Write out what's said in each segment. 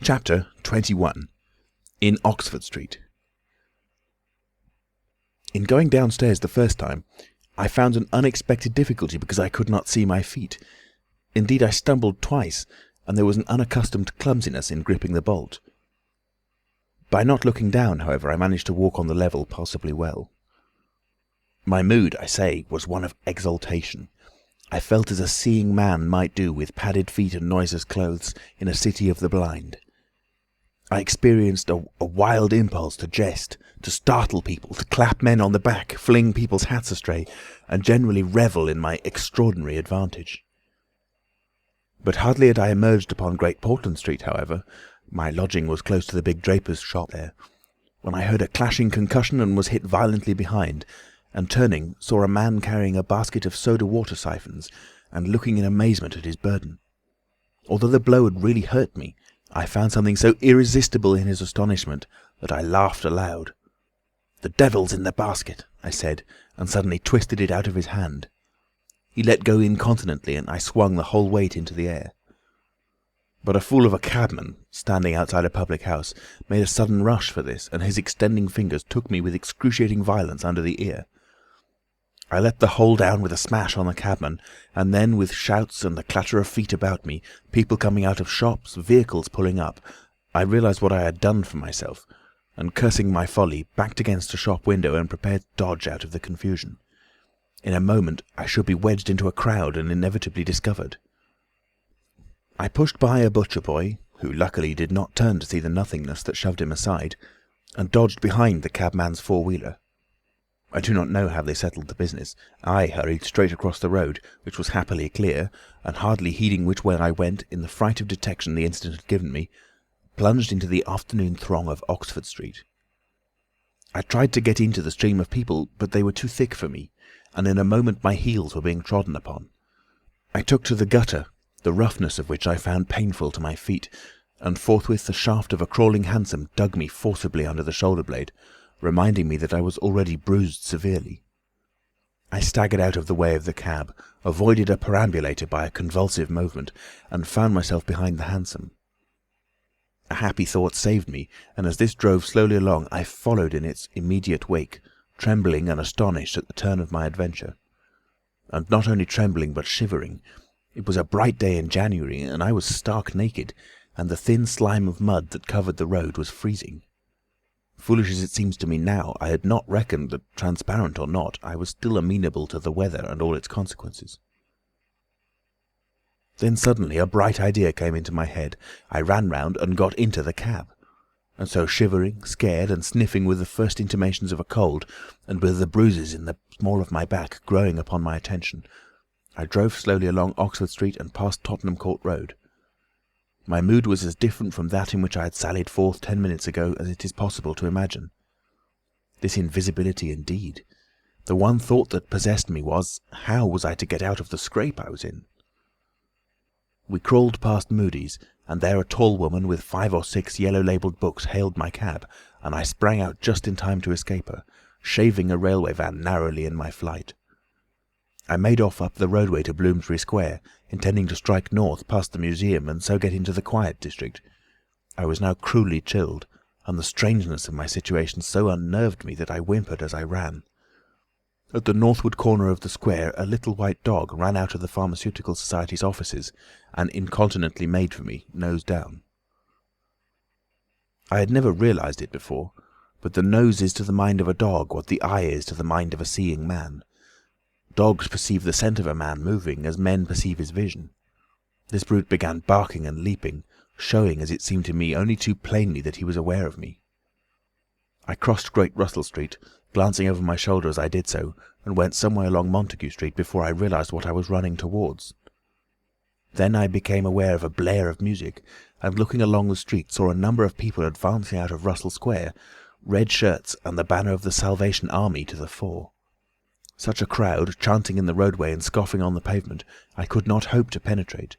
Chapter 21. In Oxford Street. In going downstairs the first time, I found an unexpected difficulty because I could not see my feet. Indeed, I stumbled twice, and there was an unaccustomed clumsiness in gripping the bolt. By not looking down, however, I managed to walk on the level passably well. My mood, I say, was one of exaltation. I felt as a seeing man might do with padded feet and noiseless clothes in a city of the blind. I experienced a wild impulse to jest, to startle people, to clap men on the back, fling people's hats astray, and generally revel in my extraordinary advantage. But hardly had I emerged upon Great Portland Street, however, my lodging was close to the big draper's shop there, when I heard a clashing concussion and was hit violently behind, and turning, saw a man carrying a basket of soda-water siphons, and looking in amazement at his burden. Although the blow had really hurt me, I found something so irresistible in his astonishment that I laughed aloud. "The devil's in the basket," I said, and suddenly twisted it out of his hand. He let go incontinently, and I swung the whole weight into the air. But a fool of a cabman, standing outside a public house, made a sudden rush for this, and his extending fingers took me with excruciating violence under the ear. I let the whole down with a smash on the cabman, and then, with shouts and the clatter of feet about me, people coming out of shops, vehicles pulling up, I realised what I had done for myself, and cursing my folly, backed against a shop window and prepared to dodge out of the confusion. In a moment I should be wedged into a crowd and inevitably discovered. I pushed by a butcher boy, who luckily did not turn to see the nothingness that shoved him aside, and dodged behind the cabman's four-wheeler. I do not know how they settled the business. I hurried straight across the road, which was happily clear, and hardly heeding which way I went, in the fright of detection the incident had given me, plunged into the afternoon throng of Oxford Street. I tried to get into the stream of people, but they were too thick for me, and in a moment my heels were being trodden upon. I took to the gutter, the roughness of which I found painful to my feet, and forthwith the shaft of a crawling hansom dug me forcibly under the shoulder-blade, reminding me that I was already bruised severely. I staggered out of the way of the cab, avoided a perambulator by a convulsive movement, and found myself behind the hansom. A happy thought saved me, and as this drove slowly along, I followed in its immediate wake, trembling and astonished at the turn of my adventure. And not only trembling, but shivering. It was a bright day in January, and I was stark naked, and the thin slime of mud that covered the road was freezing. Foolish as it seems to me now, I had not reckoned that, transparent or not, I was still amenable to the weather and all its consequences. Then suddenly a bright idea came into my head. I ran round and got into the cab. And so, shivering, scared, and sniffing with the first intimations of a cold, and with the bruises in the small of my back growing upon my attention, I drove slowly along Oxford Street and past Tottenham Court Road. My mood was as different from that in which I had sallied forth 10 minutes ago as it is possible to imagine. This invisibility indeed! The one thought that possessed me was, how was I to get out of the scrape I was in? We crawled past Moody's, and there a tall woman with 5 or 6 yellow-labelled books hailed my cab, and I sprang out just in time to escape her, shaving a railway van narrowly in my flight. I made off up the roadway to Bloomsbury Square, intending to strike north past the museum and so get into the quiet district. I was now cruelly chilled, and the strangeness of my situation so unnerved me that I whimpered as I ran. At the northward corner of the square a little white dog ran out of the Pharmaceutical Society's offices, and incontinently made for me, nose down. I had never realised it before, but the nose is to the mind of a dog what the eye is to the mind of a seeing man. Dogs perceive the scent of a man moving as men perceive his vision. This brute began barking and leaping, showing, as it seemed to me, only too plainly that he was aware of me. I crossed Great Russell Street, glancing over my shoulder as I did so, and went some way along Montague Street before I realised what I was running towards. Then I became aware of a blare of music, and looking along the street saw a number of people advancing out of Russell Square, red shirts and the banner of the Salvation Army to the fore. Such a crowd, chanting in the roadway and scoffing on the pavement, I could not hope to penetrate,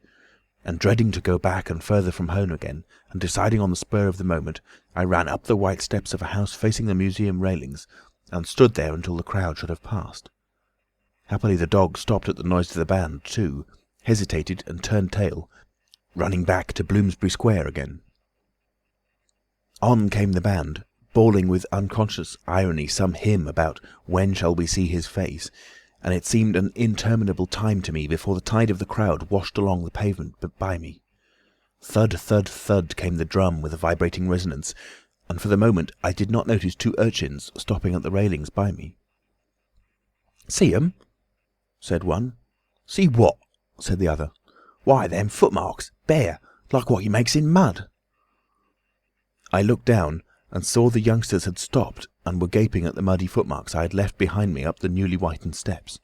and dreading to go back and further from home again, and deciding on the spur of the moment, I ran up the white steps of a house facing the museum railings, and stood there until the crowd should have passed. Happily the dog stopped at the noise of the band too, hesitated and turned tail, running back to Bloomsbury Square again. On came the band, bawling with unconscious irony some hymn about when shall we see his face, and it seemed an interminable time to me before the tide of the crowd washed along the pavement by me. Thud, thud, thud came the drum with a vibrating resonance, and for the moment I did not notice two urchins stopping at the railings by me. "See 'em?" said one. "See what?" said the other. "Why, them footmarks, bare, like what you makes in mud." I looked down and saw the youngsters had stopped and were gaping at the muddy footmarks I had left behind me up the newly whitened steps.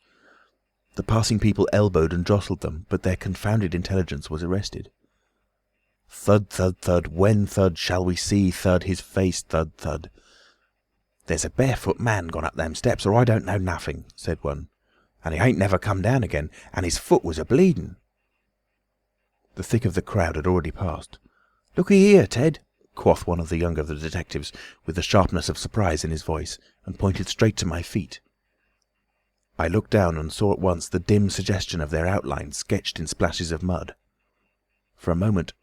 The passing people elbowed and jostled them, but their confounded intelligence was arrested. Thud, thud, thud, when thud shall we see thud his face, thud, thud. "There's a barefoot man gone up them steps, or I don't know nothing," said one. "And he ain't never come down again, and his foot was a-bleeding." The thick of the crowd had already passed. "Look'ee here, Ted," quoth one of the younger of the detectives, with the sharpness of surprise in his voice, and pointed straight to my feet. I looked down and saw at once the dim suggestion of their outline sketched in splashes of mud. For a moment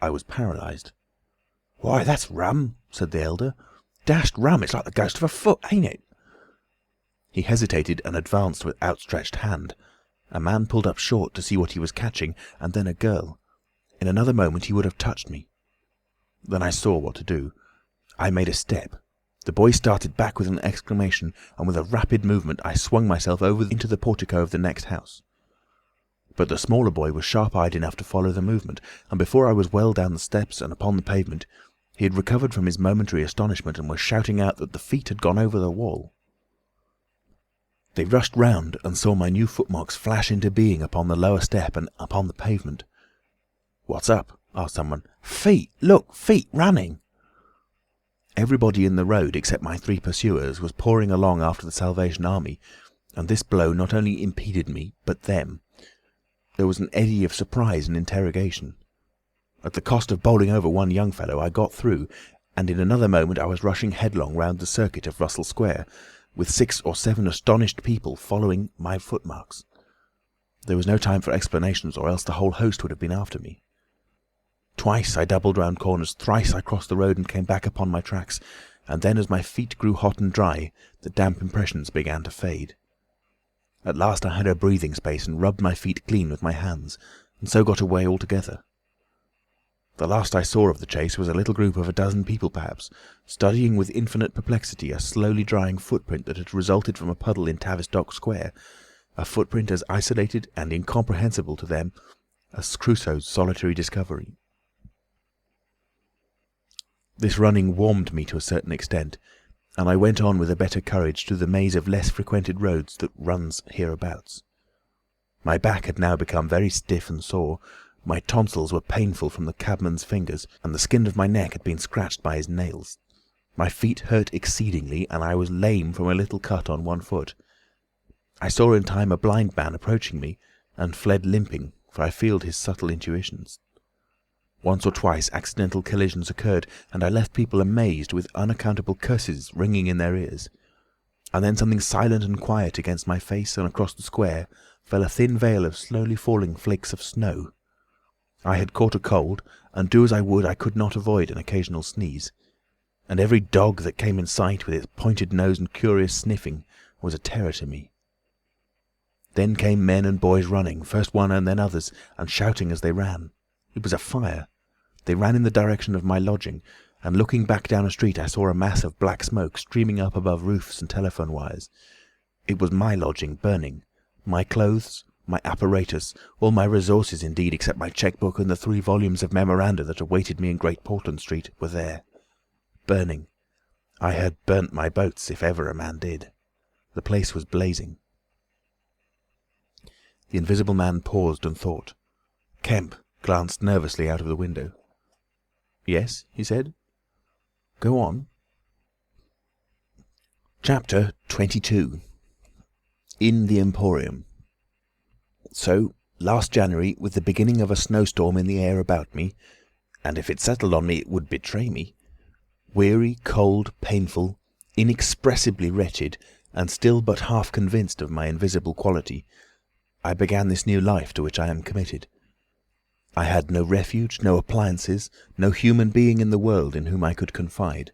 I was paralysed. "Why, that's rum," said the elder. "Dashed rum, it's like the ghost of a foot, ain't it?" He hesitated and advanced with outstretched hand. A man pulled up short to see what he was catching, and then a girl. In another moment he would have touched me. Then I saw what to do. I made a step. The boy started back with an exclamation, and with a rapid movement I swung myself over into the portico of the next house. But the smaller boy was sharp-eyed enough to follow the movement, and before I was well down the steps and upon the pavement, he had recovered from his momentary astonishment and was shouting out that the feet had gone over the wall. They rushed round and saw my new footmarks flash into being upon the lower step and upon the pavement. "What's up?" asked someone. "Feet! Look! Feet running!" Everybody in the road, except my three pursuers, was pouring along after the Salvation Army, and this blow not only impeded me, but them. There was an eddy of surprise and interrogation. At the cost of bowling over one young fellow, I got through, and in another moment I was rushing headlong round the circuit of Russell Square, with 6 or 7 astonished people following my footmarks. There was no time for explanations, or else the whole host would have been after me. Twice I doubled round corners, thrice I crossed the road and came back upon my tracks, and then as my feet grew hot and dry, the damp impressions began to fade. At last I had a breathing space and rubbed my feet clean with my hands, and so got away altogether. The last I saw of the chase was a little group of a dozen people perhaps, studying with infinite perplexity a slowly drying footprint that had resulted from a puddle in Tavistock Square, a footprint as isolated and incomprehensible to them as Crusoe's solitary discovery. This running warmed me to a certain extent, and I went on with a better courage through the maze of less frequented roads that runs hereabouts. My back had now become very stiff and sore, my tonsils were painful from the cabman's fingers, and the skin of my neck had been scratched by his nails. My feet hurt exceedingly, and I was lame from a little cut on one foot. I saw in time a blind man approaching me, and fled limping, for I feared his subtle intuitions. Once or twice accidental collisions occurred, and I left people amazed, with unaccountable curses ringing in their ears. And then something silent and quiet against my face and across the square fell a thin veil of slowly falling flakes of snow. I had caught a cold, and do as I would I could not avoid an occasional sneeze. And every dog that came in sight with its pointed nose and curious sniffing was a terror to me. Then came men and boys running, first one and then others, and shouting as they ran. It was a fire. They ran in the direction of my lodging, and looking back down a street I saw a mass of black smoke streaming up above roofs and telephone wires. It was my lodging burning. My clothes, my apparatus, all my resources indeed, except my cheque-book and the 3 volumes of memoranda that awaited me in Great Portland Street, were there. Burning. I had burnt my boats, if ever a man did. The place was blazing. The Invisible Man paused and thought. Kemp glanced nervously out of the window. "Yes?" he said. "Go on." Chapter 22. In the Emporium. So, last January, with the beginning of a snowstorm in the air about me, and if it settled on me it would betray me, weary, cold, painful, inexpressibly wretched, and still but half convinced of my invisible quality, I began this new life to which I am committed. I had no refuge, no appliances, no human being in the world in whom I could confide.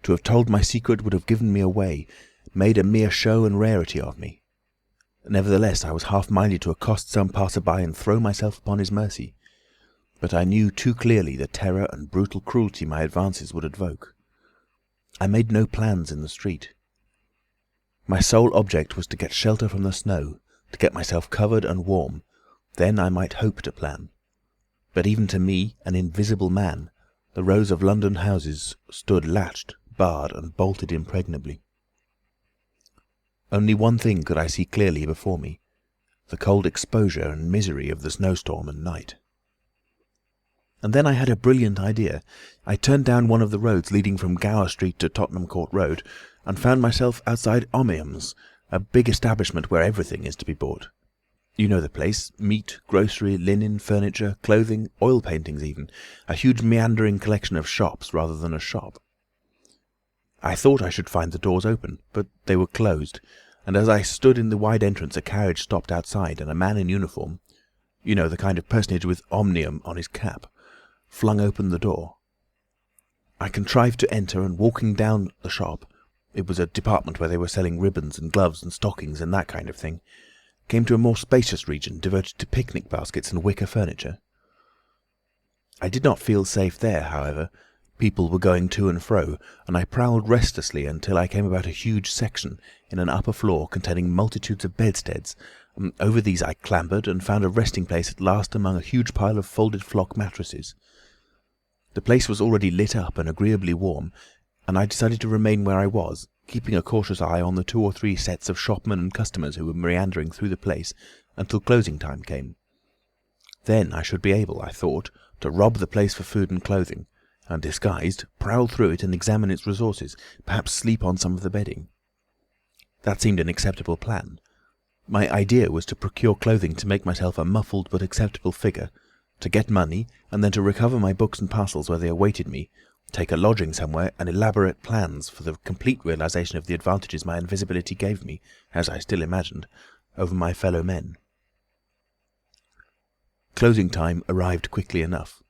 To have told my secret would have given me away, made a mere show and rarity of me. Nevertheless, I was half-minded to accost some passer-by and throw myself upon his mercy. But I knew too clearly the terror and brutal cruelty my advances would evoke. I made no plans in the street. My sole object was to get shelter from the snow, to get myself covered and warm. Then I might hope to plan. But even to me, an invisible man, the rows of London houses stood latched, barred, and bolted impregnably. Only one thing could I see clearly before me, the cold exposure and misery of the snowstorm and night. And then I had a brilliant idea. I turned down one of the roads leading from Gower Street to Tottenham Court Road, and found myself outside Omnium's, a big establishment where everything is to be bought. You know the place: meat, grocery, linen, furniture, clothing, oil paintings even, a huge meandering collection of shops rather than a shop. I thought I should find the doors open, but they were closed, and as I stood in the wide entrance a carriage stopped outside, and a man in uniform, you know, the kind of personage with Omnium on his cap, flung open the door. I contrived to enter, and walking down the shop, it was a department where they were selling ribbons and gloves and stockings and that kind of thing, came to a more spacious region devoted to picnic baskets and wicker furniture. I did not feel safe there, however. People were going to and fro, and I prowled restlessly until I came about a huge section in an upper floor containing multitudes of bedsteads. Over these I clambered, and found a resting place at last among a huge pile of folded flock mattresses. The place was already lit up and agreeably warm, and I decided to remain where I was, keeping a cautious eye on the 2 or 3 sets of shopmen and customers who were meandering through the place until closing time came. Then I should be able, I thought, to rob the place for food and clothing, and disguised, prowl through it and examine its resources, perhaps sleep on some of the bedding. That seemed an acceptable plan. My idea was to procure clothing to make myself a muffled but acceptable figure, to get money, and then to recover my books and parcels where they awaited me, take a lodging somewhere, and elaborate plans for the complete realization of the advantages my invisibility gave me, as I still imagined, over my fellow men. Closing time arrived quickly enough.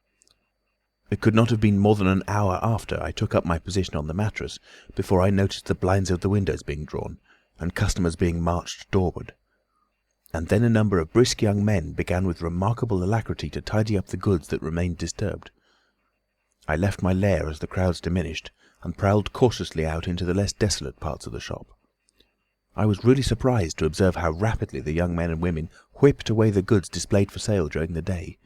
It could not have been more than an hour after I took up my position on the mattress before I noticed the blinds of the windows being drawn, and customers being marched doorward. And then a number of brisk young men began with remarkable alacrity to tidy up the goods that remained disturbed. I left my lair as the crowds diminished, and prowled cautiously out into the less desolate parts of the shop. I was really surprised to observe how rapidly the young men and women whipped away the goods displayed for sale during the day.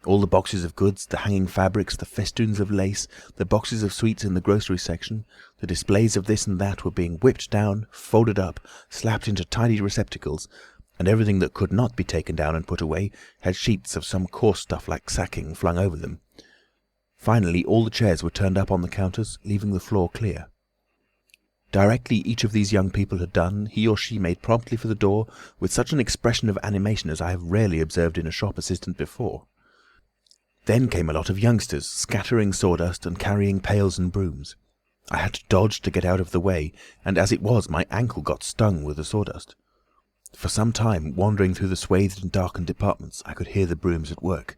All the boxes of goods, the hanging fabrics, the festoons of lace, the boxes of sweets in the grocery section, the displays of this and that were being whipped down, folded up, slapped into tidy receptacles, and everything that could not be taken down and put away had sheets of some coarse stuff like sacking flung over them. Finally, all the chairs were turned up on the counters, leaving the floor clear. Directly each of these young people had done, he or she made promptly for the door with such an expression of animation as I have rarely observed in a shop assistant before. Then came a lot of youngsters, scattering sawdust and carrying pails and brooms. I had to dodge to get out of the way, and as it was, my ankle got stung with the sawdust. For some time, wandering through the swathed and darkened departments, I could hear the brooms at work,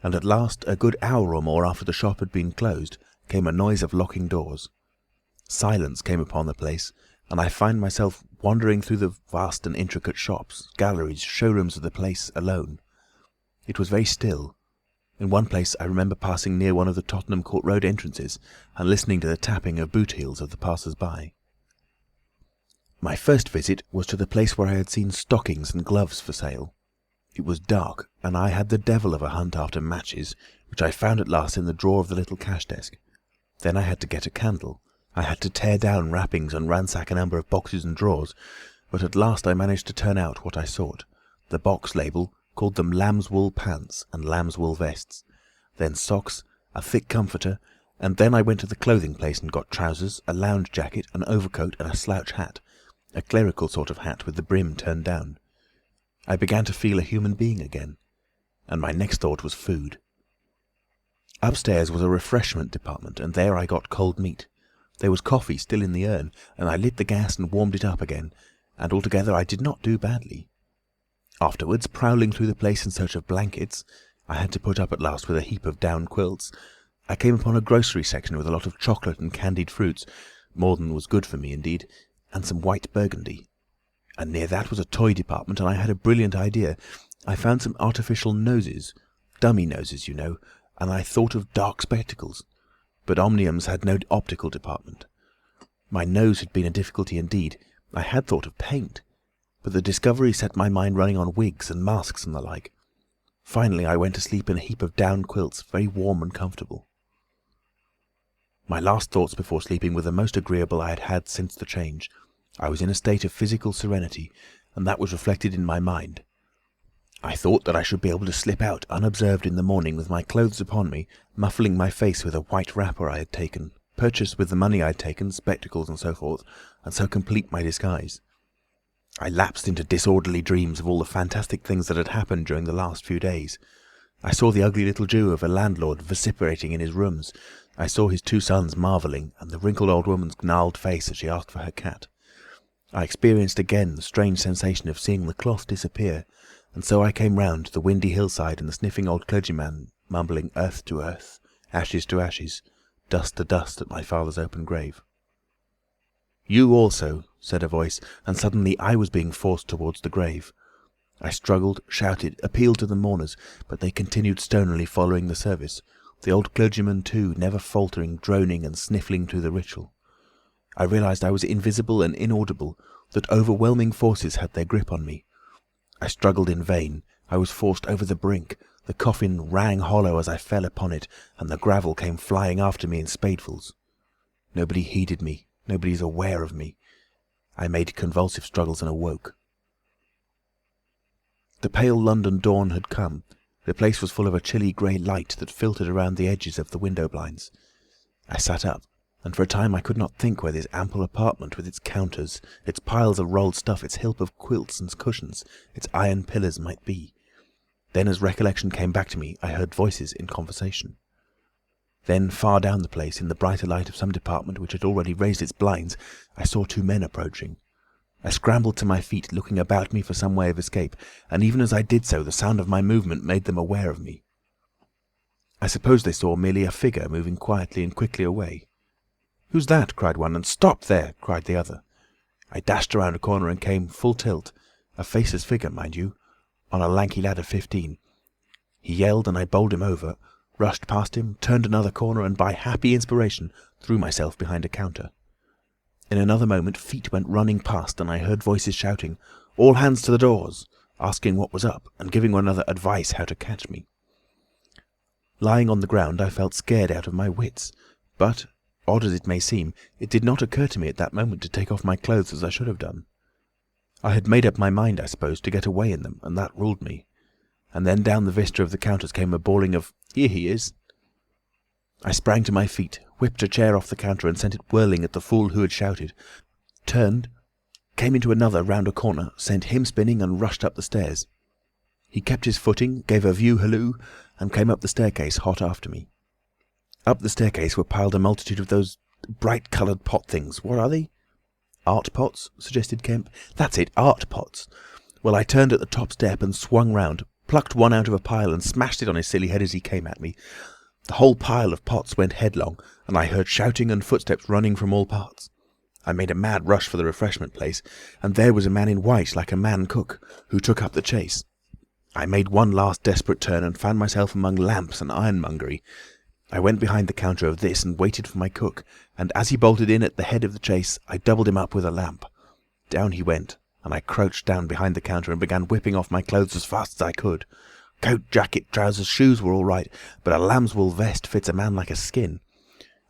and at last, a good hour or more after the shop had been closed, came a noise of locking doors. Silence came upon the place, and I found myself wandering through the vast and intricate shops, galleries, showrooms of the place alone. It was very still. In one place I remember passing near one of the Tottenham Court Road entrances, and listening to the tapping of boot heels of the passers-by. My first visit was to the place where I had seen stockings and gloves for sale. It was dark, and I had the devil of a hunt after matches, which I found at last in the drawer of the little cash desk. Then I had to get a candle. I had to tear down wrappings and ransack a number of boxes and drawers, but at last I managed to turn out what I sought. The box label called them lamb's wool pants and lamb's wool vests, then socks, a thick comforter, and then I went to the clothing place and got trousers, a lounge jacket, an overcoat, and a slouch hat, a clerical sort of hat with the brim turned down. I began to feel a human being again, and my next thought was food. Upstairs was a refreshment department, and there I got cold meat. There was coffee still in the urn, and I lit the gas and warmed it up again, and altogether I did not do badly. Afterwards, prowling through the place in search of blankets, I had to put up at last with a heap of down quilts. I came upon a grocery section with a lot of chocolate and candied fruits, more than was good for me indeed, and some white burgundy. And near that was a toy department, and I had a brilliant idea. I found some artificial noses, dummy noses, you know, and I thought of dark spectacles. But Omniums had no optical department. My nose had been a difficulty indeed. I had thought of paint, but the discovery set my mind running on wigs and masks and the like. Finally I went to sleep in a heap of down quilts, very warm and comfortable. My last thoughts before sleeping were the most agreeable I had had since the change. I was in a state of physical serenity, and that was reflected in my mind. I thought that I should be able to slip out unobserved in the morning with my clothes upon me, muffling my face with a white wrapper I had taken, purchase with the money I had taken, spectacles and so forth, and so complete my disguise. I lapsed into disorderly dreams of all the fantastic things that had happened during the last few days. I saw the ugly little Jew of a landlord vociferating in his rooms. I saw his 2 sons marvelling, and the wrinkled old woman's gnarled face as she asked for her cat. I experienced again the strange sensation of seeing the cloth disappear, and so I came round to the windy hillside and the sniffing old clergyman mumbling earth to earth, ashes to ashes, dust to dust at my father's open grave. "You also," said a voice, and suddenly I was being forced towards the grave. I struggled, shouted, appealed to the mourners, but they continued stonily following the service, the old clergyman too, never faltering, droning and sniffling through the ritual. I realised I was invisible and inaudible, that overwhelming forces had their grip on me. I struggled in vain. I was forced over the brink. The coffin rang hollow as I fell upon it, and the gravel came flying after me in spadefuls. Nobody heeded me. Nobody is aware of me. I made convulsive struggles and awoke. The pale London dawn had come. The place was full of a chilly grey light that filtered around the edges of the window blinds. I sat up, and for a time I could not think where this ample apartment, with its counters, its piles of rolled stuff, its heap of quilts and cushions, its iron pillars, might be. Then, as recollection came back to me, I heard voices in conversation. Then, far down the place, in the brighter light of some department which had already raised its blinds, I saw 2 men approaching. I scrambled to my feet, looking about me for some way of escape, and even as I did so, the sound of my movement made them aware of me. I suppose they saw merely a figure moving quietly and quickly away. "Who's that?" cried one, and "Stop there!" cried the other. I dashed around a corner and came full tilt, a faceless figure, mind you, on a lanky lad of 15. He yelled, and I bowled him over, rushed past him, turned another corner, and by happy inspiration threw myself behind a counter. In another moment feet went running past, and I heard voices shouting, "All hands to the doors!" asking what was up, and giving one another advice how to catch me. Lying on the ground, I felt scared out of my wits, but, odd as it may seem, it did not occur to me at that moment to take off my clothes as I should have done. I had made up my mind, I suppose, to get away in them, and that ruled me. And then down the vista of the counters came a bawling of, "Here he is!" I sprang to my feet, whipped a chair off the counter and sent it whirling at the fool who had shouted, turned, came into another round a corner, sent him spinning, and rushed up the stairs. He kept his footing, gave a view halloo, and came up the staircase hot after me. Up the staircase were piled a multitude of those bright-coloured pot things. What are they? "Art pots," suggested Kemp. "That's it, art pots. Well, I turned at the top step and swung round, plucked one out of a pile and smashed it on his silly head as he came at me. The whole pile of pots went headlong, and I heard shouting and footsteps running from all parts. I made a mad rush for the refreshment place, and there was a man in white, like a man cook, who took up the chase. I made one last desperate turn and found myself among lamps and ironmongery. I went behind the counter of this and waited for my cook, and as he bolted in at the head of the chase, I doubled him up with a lamp. Down he went, and I crouched down behind the counter and began whipping off my clothes as fast as I could. Coat, jacket, trousers, shoes were all right, but a lambswool vest fits a man like a skin.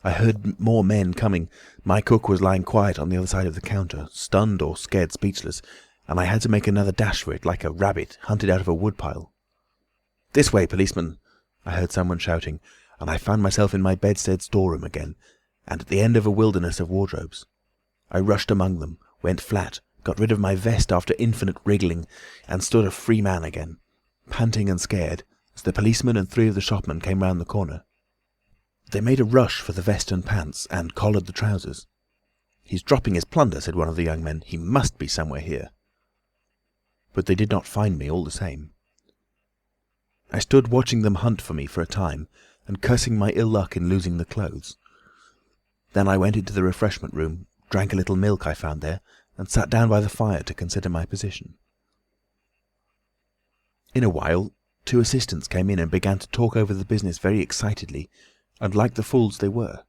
I heard more men coming. My cook was lying quiet on the other side of the counter, stunned or scared speechless, and I had to make another dash for it, like a rabbit hunted out of a woodpile. "This way, policeman!" I heard someone shouting, and I found myself in my bedstead storeroom again, and at the end of a wilderness of wardrobes. I rushed among them, went flat, got rid of my vest after infinite wriggling, and stood a free man again, panting and scared, as the policeman and 3 of the shopmen came round the corner. They made a rush for the vest and pants, and collared the trousers. "He's dropping his plunder," said one of the young men. "He must be somewhere here." But they did not find me all the same. I stood watching them hunt for me for a time, and cursing my ill luck in losing the clothes. Then I went into the refreshment room, drank a little milk I found there, and sat down by the fire to consider my position. In a while, 2 assistants came in and began to talk over the business very excitedly, and like the fools they were.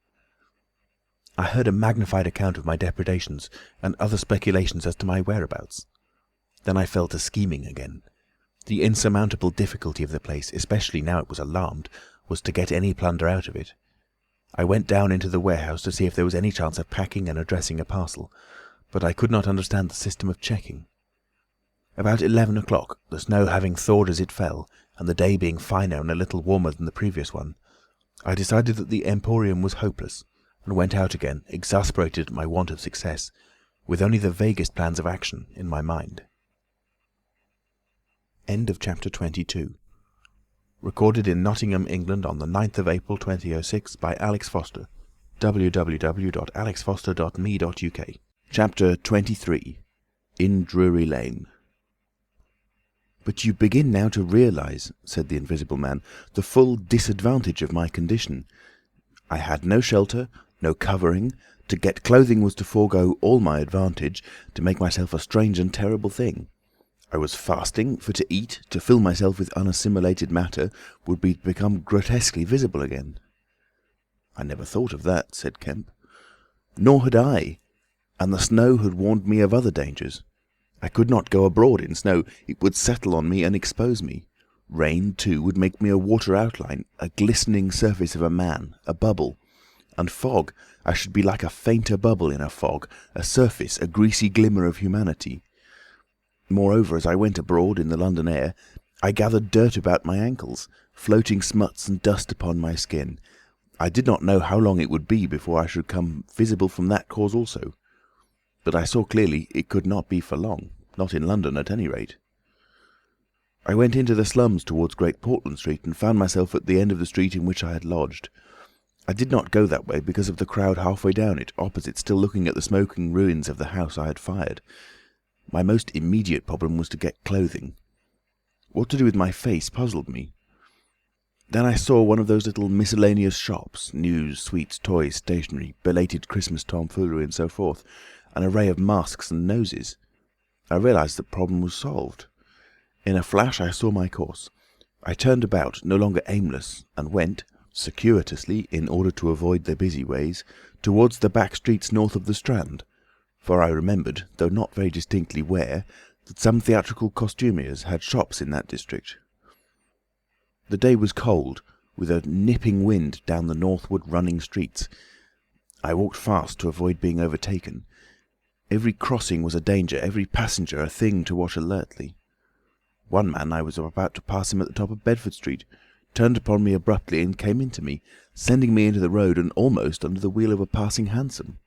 I heard a magnified account of my depredations, and other speculations as to my whereabouts. Then I fell to scheming again. The insurmountable difficulty of the place, especially now it was alarmed, was to get any plunder out of it. I went down into the warehouse to see if there was any chance of packing and addressing a parcel, but I could not understand the system of checking. About 11 o'clock, the snow having thawed as it fell, and the day being finer and a little warmer than the previous one, I decided that the emporium was hopeless, and went out again, exasperated at my want of success, with only the vaguest plans of action in my mind. End of chapter 22. Recorded in Nottingham, England on the 9th of April 2006 by Alex Foster. www.alexfoster.me.uk. Chapter 23. In Drury Lane. "But you begin now to realise," said the Invisible Man, "the full disadvantage of my condition. I had no shelter, no covering. To get clothing was to forego all my advantage, to make myself a strange and terrible thing. I was fasting, for to eat, to fill myself with unassimilated matter, would be to become grotesquely visible again." "I never thought of that," said Kemp. "Nor had I, and the snow had warned me of other dangers. I could not go abroad in snow, it would settle on me and expose me. Rain, too, would make me a water outline, a glistening surface of a man, a bubble. And fog, I should be like a fainter bubble in a fog, a surface, a greasy glimmer of humanity. Moreover, as I went abroad in the London air, I gathered dirt about my ankles, floating smuts and dust upon my skin. I did not know how long it would be before I should come visible from that cause also. But I saw clearly it could not be for long, not in London at any rate. I went into the slums towards Great Portland Street, and found myself at the end of the street in which I had lodged. I did not go that way because of the crowd halfway down it, opposite, still looking at the smoking ruins of the house I had fired. My most immediate problem was to get clothing. What to do with my face puzzled me. Then I saw one of those little miscellaneous shops, news, sweets, toys, stationery, belated Christmas tomfoolery and so forth, an array of masks and noses. I realised the problem was solved. In a flash I saw my course. I turned about, no longer aimless, and went, circuitously, in order to avoid the busy ways, towards the back streets north of the Strand, for I remembered, though not very distinctly where, that some theatrical costumiers had shops in that district. The day was cold, with a nipping wind down the northward running streets. I walked fast to avoid being overtaken. Every crossing was a danger, every passenger a thing to watch alertly. One man, I was about to pass him at the top of Bedford Street, turned upon me abruptly and came into me, sending me into the road and almost under the wheel of a passing hansom.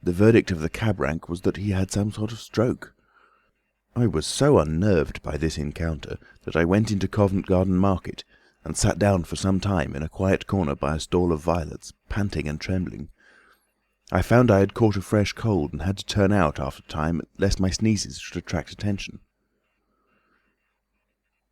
The verdict of the cab rank was that he had some sort of stroke. I was so unnerved by this encounter that I went into Covent Garden Market and sat down for some time in a quiet corner by a stall of violets, panting and trembling. I found I had caught a fresh cold and had to turn out after a time lest my sneezes should attract attention.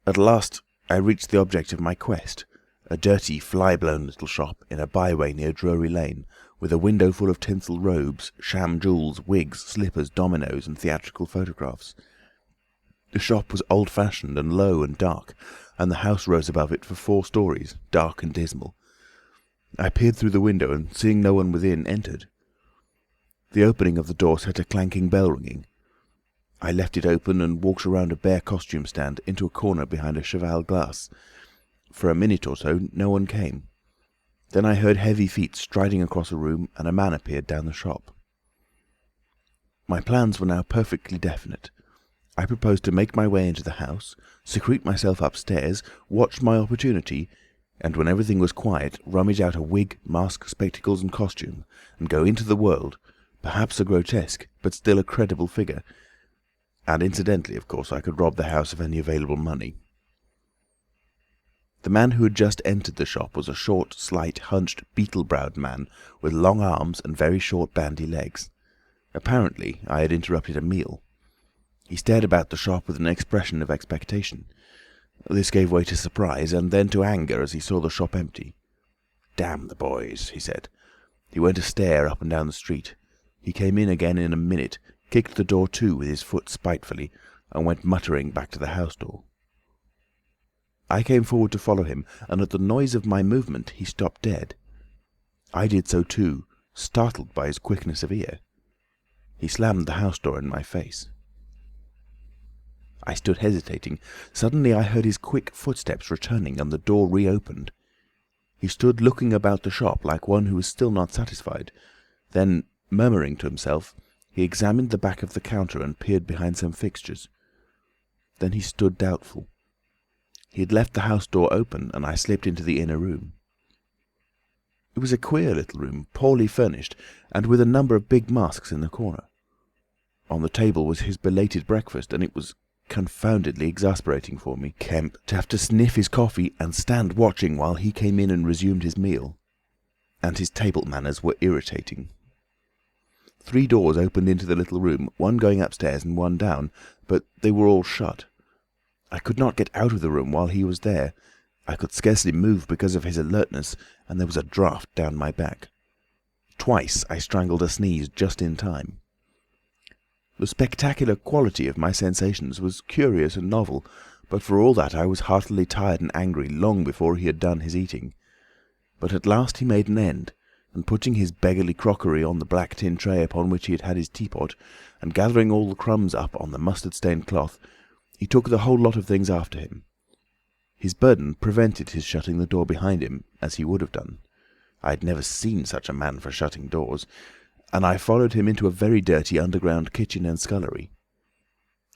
At last I reached the object of my quest, a dirty, fly-blown little shop in a byway near Drury Lane, with a window full of tinsel robes, sham jewels, wigs, slippers, dominoes, and theatrical photographs. The shop was old-fashioned and low and dark, and the house rose above it for 4 stories, dark and dismal. I peered through the window, and seeing no one within, entered. The opening of the door set a clanking bell ringing. I left it open and walked around a bare costume stand into a corner behind a cheval glass. For a minute or so no one came. Then I heard heavy feet striding across a room, and a man appeared down the shop. My plans were now perfectly definite. I proposed to make my way into the house, secrete myself upstairs, watch my opportunity, and when everything was quiet, rummage out a wig, mask, spectacles and costume, and go into the world, perhaps a grotesque, but still a credible figure. And incidentally, of course, I could rob the house of any available money. The man who had just entered the shop was a short, slight, hunched, beetle-browed man with long arms and very short bandy legs. Apparently I had interrupted a meal. He stared about the shop with an expression of expectation. This gave way to surprise, and then to anger as he saw the shop empty. "Damn the boys," he said. He went a stare up and down the street. He came in again in a minute, kicked the door to with his foot spitefully, and went muttering back to the house door. I came forward to follow him, and at the noise of my movement he stopped dead. I did so too, startled by his quickness of ear. He slammed the house door in my face. I stood hesitating. Suddenly I heard his quick footsteps returning, and the door reopened. He stood looking about the shop like one who was still not satisfied. Then, murmuring to himself, he examined the back of the counter and peered behind some fixtures. Then he stood doubtful. He had left the house door open, and I slipped into the inner room. It was a queer little room, poorly furnished, and with a number of big masks in the corner. On the table was his belated breakfast, and it was confoundedly exasperating for me, Kemp, to have to sniff his coffee and stand watching while he came in and resumed his meal. And his table manners were irritating. 3 doors opened into the little room, one going upstairs and one down, but they were all shut. I could not get out of the room while he was there. I could scarcely move because of his alertness, and there was a draught down my back. Twice I strangled a sneeze just in time. The spectacular quality of my sensations was curious and novel, but for all that I was heartily tired and angry long before he had done his eating. But at last he made an end, and putting his beggarly crockery on the black tin tray upon which he had had his teapot, and gathering all the crumbs up on the mustard-stained cloth, he took the whole lot of things after him. His burden prevented his shutting the door behind him, as he would have done. I had never seen such a man for shutting doors, and I followed him into a very dirty underground kitchen and scullery.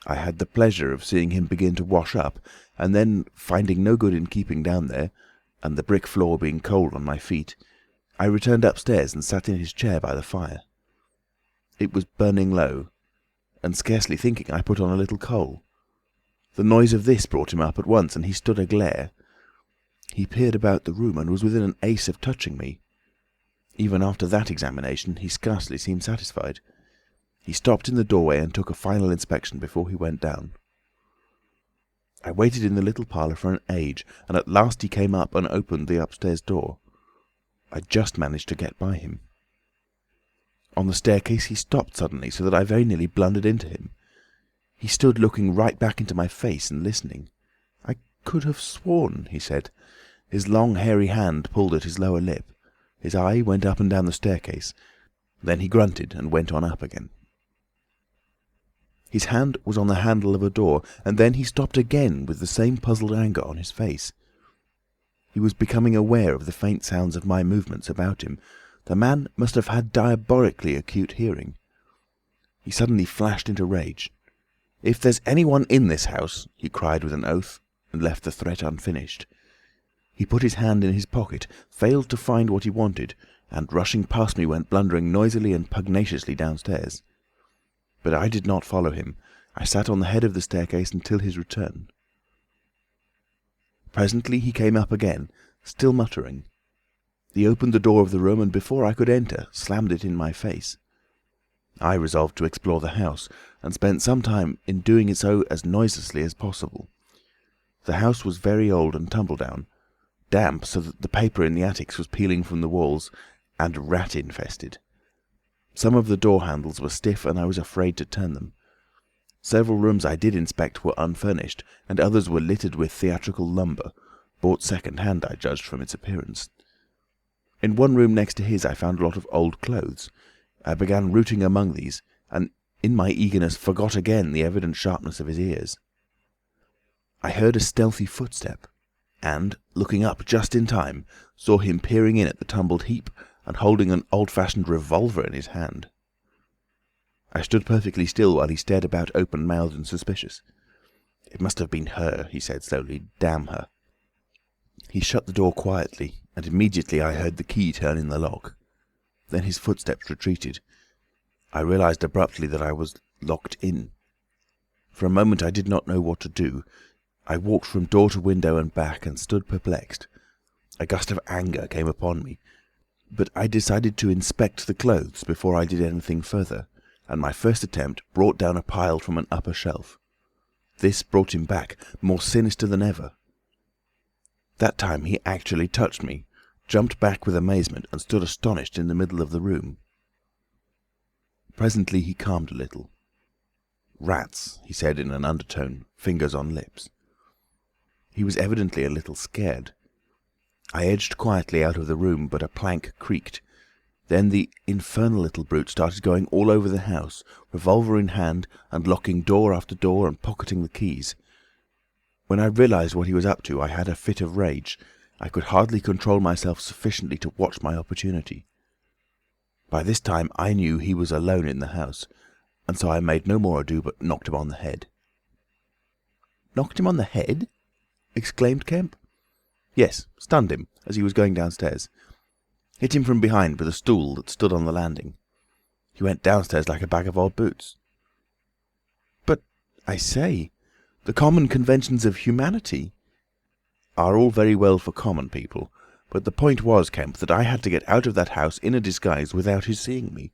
I had the pleasure of seeing him begin to wash up, and then, finding no good in keeping down there, and the brick floor being cold on my feet, I returned upstairs and sat in his chair by the fire. It was burning low, and scarcely thinking I put on a little coal. The noise of this brought him up at once, and he stood aglare. He peered about the room, and was within an ace of touching me. Even after that examination, he scarcely seemed satisfied. He stopped in the doorway and took a final inspection before he went down. I waited in the little parlour for an age, and at last he came up and opened the upstairs door. I just managed to get by him. On the staircase he stopped suddenly, so that I very nearly blundered into him. He stood looking right back into my face and listening. "I could have sworn," he said. His long hairy hand pulled at his lower lip. His eye went up and down the staircase. Then he grunted and went on up again. His hand was on the handle of a door, and then he stopped again with the same puzzled anger on his face. He was becoming aware of the faint sounds of my movements about him. The man must have had diabolically acute hearing. He suddenly flashed into rage. "If there's anyone in this house," he cried with an oath, and left the threat unfinished. He put his hand in his pocket, failed to find what he wanted, and rushing past me went blundering noisily and pugnaciously downstairs. But I did not follow him. I sat on the head of the staircase until his return. Presently he came up again, still muttering. He opened the door of the room, and before I could enter, slammed it in my face. I resolved to explore the house, and spent some time in doing so as noiselessly as possible. The house was very old and tumble-down, damp so that the paper in the attics was peeling from the walls, and rat-infested. Some of the door handles were stiff, and I was afraid to turn them. Several rooms I did inspect were unfurnished, and others were littered with theatrical lumber, bought second-hand, I judged from its appearance. In one room next to his I found a lot of old clothes. I began rooting among these, and in my eagerness forgot again the evident sharpness of his ears. I heard a stealthy footstep, and, looking up just in time, saw him peering in at the tumbled heap and holding an old-fashioned revolver in his hand. I stood perfectly still while he stared about open-mouthed and suspicious. "It must have been her," he said slowly. "Damn her." He shut the door quietly, and immediately I heard the key turn in the lock. Then his footsteps retreated. I realised abruptly that I was locked in. For a moment I did not know what to do. I walked from door to window and back, and stood perplexed. A gust of anger came upon me, but I decided to inspect the clothes before I did anything further, and my first attempt brought down a pile from an upper shelf. this brought him back, more sinister than ever. That time he actually touched me, jumped back with amazement, and stood astonished in the middle of the room. Presently he calmed a little. "Rats," he said in an undertone, fingers on lips. He was evidently a little scared. I edged quietly out of the room, but a plank creaked. Then the infernal little brute started going all over the house, revolver in hand, and locking door after door and pocketing the keys. When I realised what he was up to, I had a fit of rage. I could hardly control myself sufficiently to watch my opportunity. By this time I knew he was alone in the house, and so I made no more ado but knocked him on the head. "Knocked him on the head?" exclaimed Kemp. "Yes, stunned him as he was going downstairs. Hit him from behind with a stool that stood on the landing. He went downstairs like a bag of old boots." "But, I say, the common conventions of humanity—" "Are all very well for common people, but the point was, Kemp, that I had to get out of that house in a disguise without his seeing me.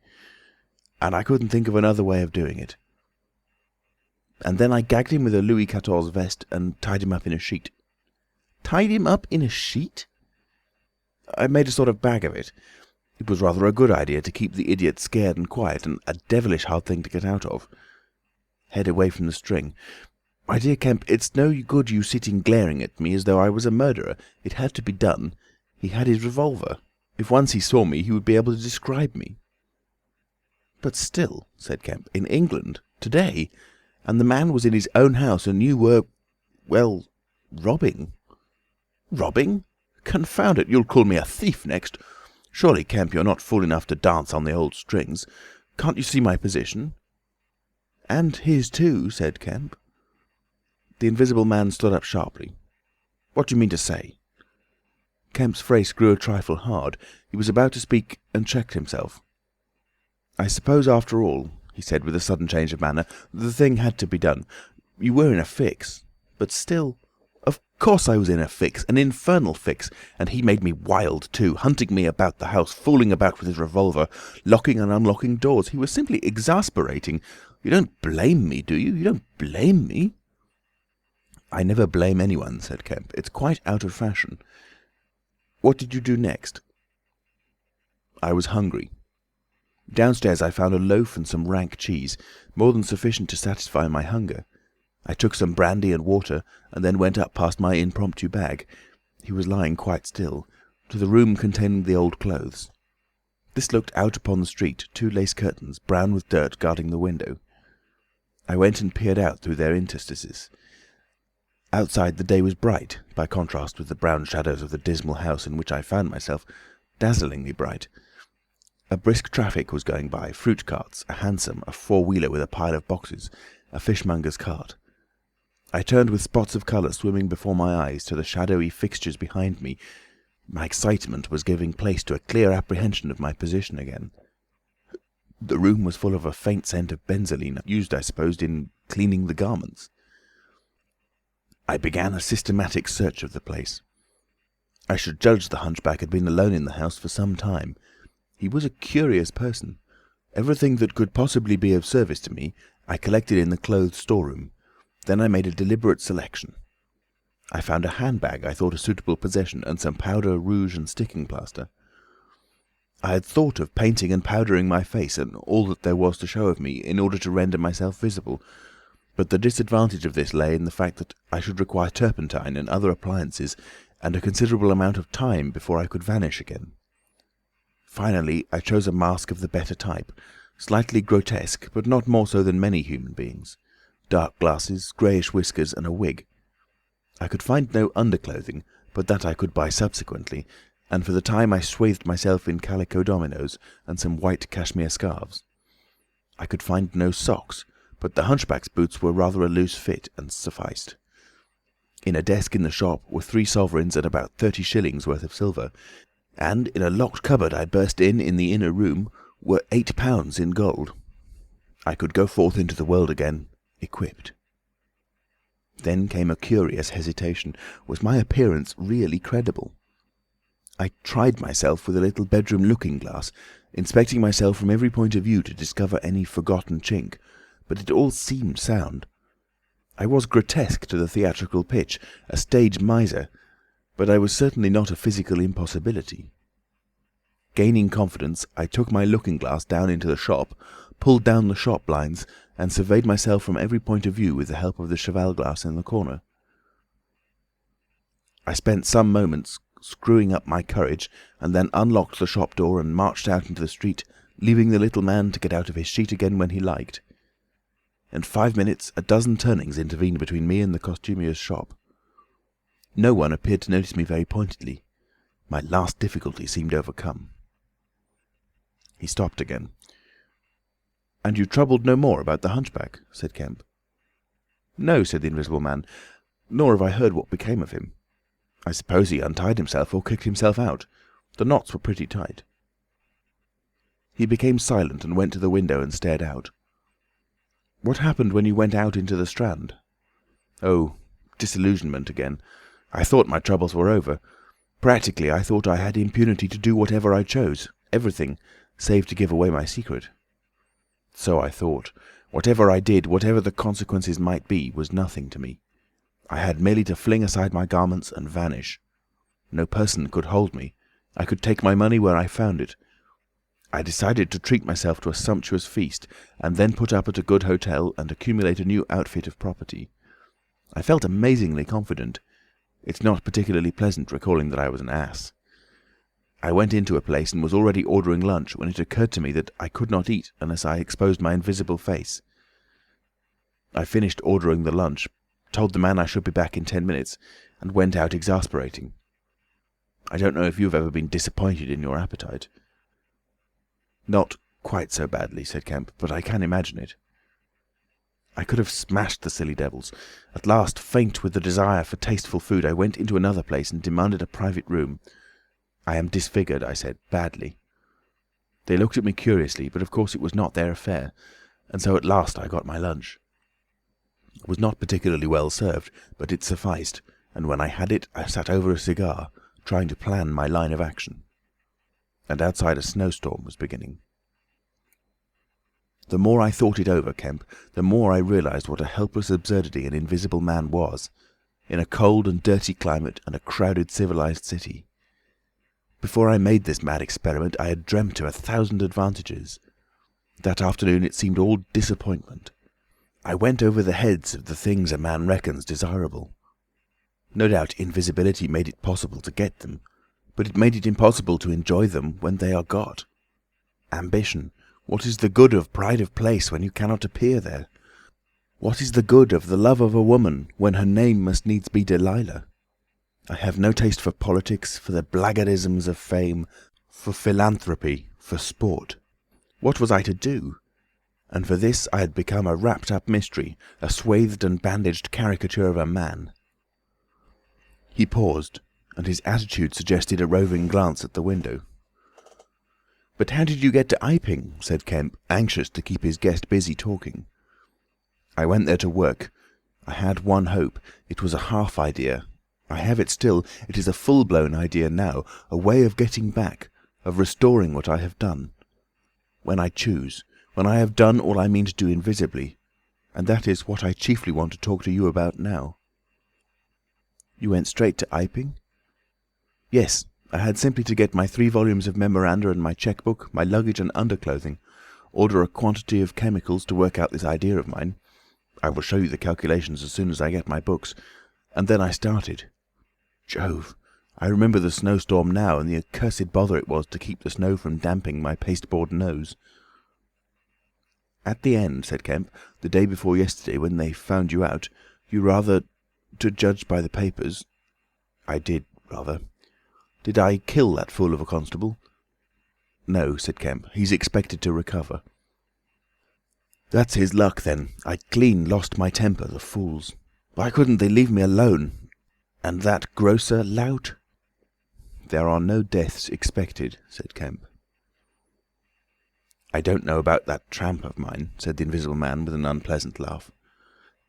And I couldn't think of another way of doing it. And then I gagged him with a Louis XIV vest and tied him up in a sheet." "Tied him up in a sheet?" "I made a sort of bag of it. It was rather a good idea to keep the idiot scared and quiet, and a devilish hard thing to get out of. Head away from the string. My dear Kemp, it's no good you sitting glaring at me as though I was a murderer. It had to be done. He had his revolver. If once he saw me, he would be able to describe me." "But still," said Kemp, "in England, today, and the man was in his own house, and you were, well, robbing." "Robbing? Confound it, you'll call me a thief next. Surely, Kemp, you're not fool enough to dance on the old strings. Can't you see my position?" "And his too," said Kemp. The Invisible Man stood up sharply. "What do you mean to say?" Kemp's face grew a trifle hard. He was about to speak and checked himself. "I suppose, after all," he said with a sudden change of manner, "the thing had to be done. You were in a fix. But still—" "Of course I was in a fix, an infernal fix, and he made me wild too, hunting me about the house, fooling about with his revolver, locking and unlocking doors. He was simply exasperating. You don't blame me, do you? You don't blame me?" "I never blame anyone," said Kemp. "It's quite out of fashion. What did you do next?" "I was hungry. Downstairs I found a loaf and some rank cheese, more than sufficient to satisfy my hunger. I took some brandy and water, and then went up past my impromptu bag—he was lying quite still—to the room containing the old clothes. This looked out upon the street, 2 lace curtains, brown with dirt, guarding the window. I went and peered out through their interstices. Outside the day was bright, by contrast with the brown shadows of the dismal house in which I found myself, dazzlingly bright. A brisk traffic was going by, fruit carts, a hansom, a 4-wheeler with a pile of boxes, a fishmonger's cart. I turned with spots of colour swimming before my eyes to the shadowy fixtures behind me. My excitement was giving place to a clear apprehension of my position again. The room was full of a faint scent of benzoline, used, I supposed, in cleaning the garments. I began a systematic search of the place. I should judge the hunchback had been alone in the house for some time. He was a curious person. Everything that could possibly be of service to me I collected in the clothes storeroom. Then I made a deliberate selection. I found a handbag I thought a suitable possession, and some powder, rouge, and sticking plaster. I had thought of painting and powdering my face and all that there was to show of me, in order to render myself visible, but the disadvantage of this lay in the fact that I should require turpentine and other appliances, and a considerable amount of time before I could vanish again. Finally, I chose a mask of the better type, slightly grotesque, but not more so than many human beings. Dark glasses, greyish whiskers, and a wig. I could find no underclothing, but that I could buy subsequently, and for the time I swathed myself in calico dominoes and some white cashmere scarves. I could find no socks, but the hunchback's boots were rather a loose fit, and sufficed. In a desk in the shop were 3 sovereigns and about 30 shillings worth of silver, and in a locked cupboard I burst in the inner room were £8 in gold. I could go forth into the world again, equipped. Then came a curious hesitation. Was my appearance really credible? I tried myself with a little bedroom looking-glass, inspecting myself from every point of view to discover any forgotten chink, but it all seemed sound. I was grotesque to the theatrical pitch, a stage miser, but I was certainly not a physical impossibility. Gaining confidence, I took my looking-glass down into the shop, pulled down the shop blinds, and surveyed myself from every point of view with the help of the cheval-glass in the corner. I spent some moments screwing up my courage, and then unlocked the shop door and marched out into the street, leaving the little man to get out of his sheet again when he liked. In 5 minutes, a dozen turnings intervened between me and the costumier's shop. No one appeared to notice me very pointedly. My last difficulty seemed overcome. He stopped again. "And you troubled no more about the hunchback?" said Kemp. "No," said the Invisible Man, "nor have I heard what became of him. I suppose he untied himself or kicked himself out. The knots were pretty tight." He became silent and went to the window and stared out. "What happened when you went out into the Strand?" "Oh, disillusionment again. I thought my troubles were over. Practically, I thought I had impunity to do whatever I chose, everything, save to give away my secret. So I thought. Whatever I did, whatever the consequences might be, was nothing to me. I had merely to fling aside my garments and vanish. No person could hold me. I could take my money where I found it. I decided to treat myself to a sumptuous feast, and then put up at a good hotel and accumulate a new outfit of property. I felt amazingly confident. It's not particularly pleasant recalling that I was an ass. I went into a place and was already ordering lunch when it occurred to me that I could not eat unless I exposed my invisible face. I finished ordering the lunch, told the man I should be back in 10 minutes, and went out exasperating. I don't know if you've ever been disappointed in your appetite." "Not quite so badly," said Kemp, "but I can imagine it." I could have smashed the silly devils. At last, faint with the desire for tasteful food, I went into another place and demanded a private room. "I am disfigured," I said, "badly." They looked at me curiously, but of course it was not their affair, and so at last I got my lunch. It was not particularly well served, but it sufficed, and when I had it, I sat over a cigar, trying to plan my line of action. And outside a snowstorm was beginning. The more I thought it over, Kemp, the more I realised what a helpless absurdity an Invisible Man was, in a cold and dirty climate and a crowded civilised city. Before I made this mad experiment, I had dreamt of 1,000 advantages. That afternoon it seemed all disappointment. I went over the heads of the things a man reckons desirable. No doubt invisibility made it possible to get them, but it made it impossible to enjoy them when they are got. Ambition. What is the good of pride of place when you cannot appear there? What is the good of the love of a woman when her name must needs be Delilah? I have no taste for politics, for the blackguardisms of fame, for philanthropy, for sport. What was I to do? And for this I had become a wrapped-up mystery, a swathed and bandaged caricature of a man. He paused, and his attitude suggested a roving glance at the window. "But how did you get to Iping?" said Kemp, anxious to keep his guest busy talking. "I went there to work. I had one hope. It was a half idea. I have it still. It is a full-blown idea now, a way of getting back, of restoring what I have done. When I choose, when I have done all I mean to do invisibly. And that is what I chiefly want to talk to you about now." "You went straight to Iping?" "Yes. I had simply to get my 3 volumes of memoranda and my cheque-book, my luggage and underclothing, order a quantity of chemicals to work out this idea of mine. I will show you the calculations as soon as I get my books. And then I started. Jove! I remember the snowstorm now, and the accursed bother it was to keep the snow from damping my pasteboard nose." "At the end," said Kemp, "the day before yesterday, when they found you out, you rather, to judge by the papers—" "I did, rather. Did I kill that fool of a constable?" "No," said Kemp. "He's expected to recover." "That's his luck, then. I clean lost my temper, the fools. Why couldn't they leave me alone? And that grocer lout?" "There are no deaths expected," said Kemp. "I don't know about that tramp of mine," said the Invisible Man with an unpleasant laugh.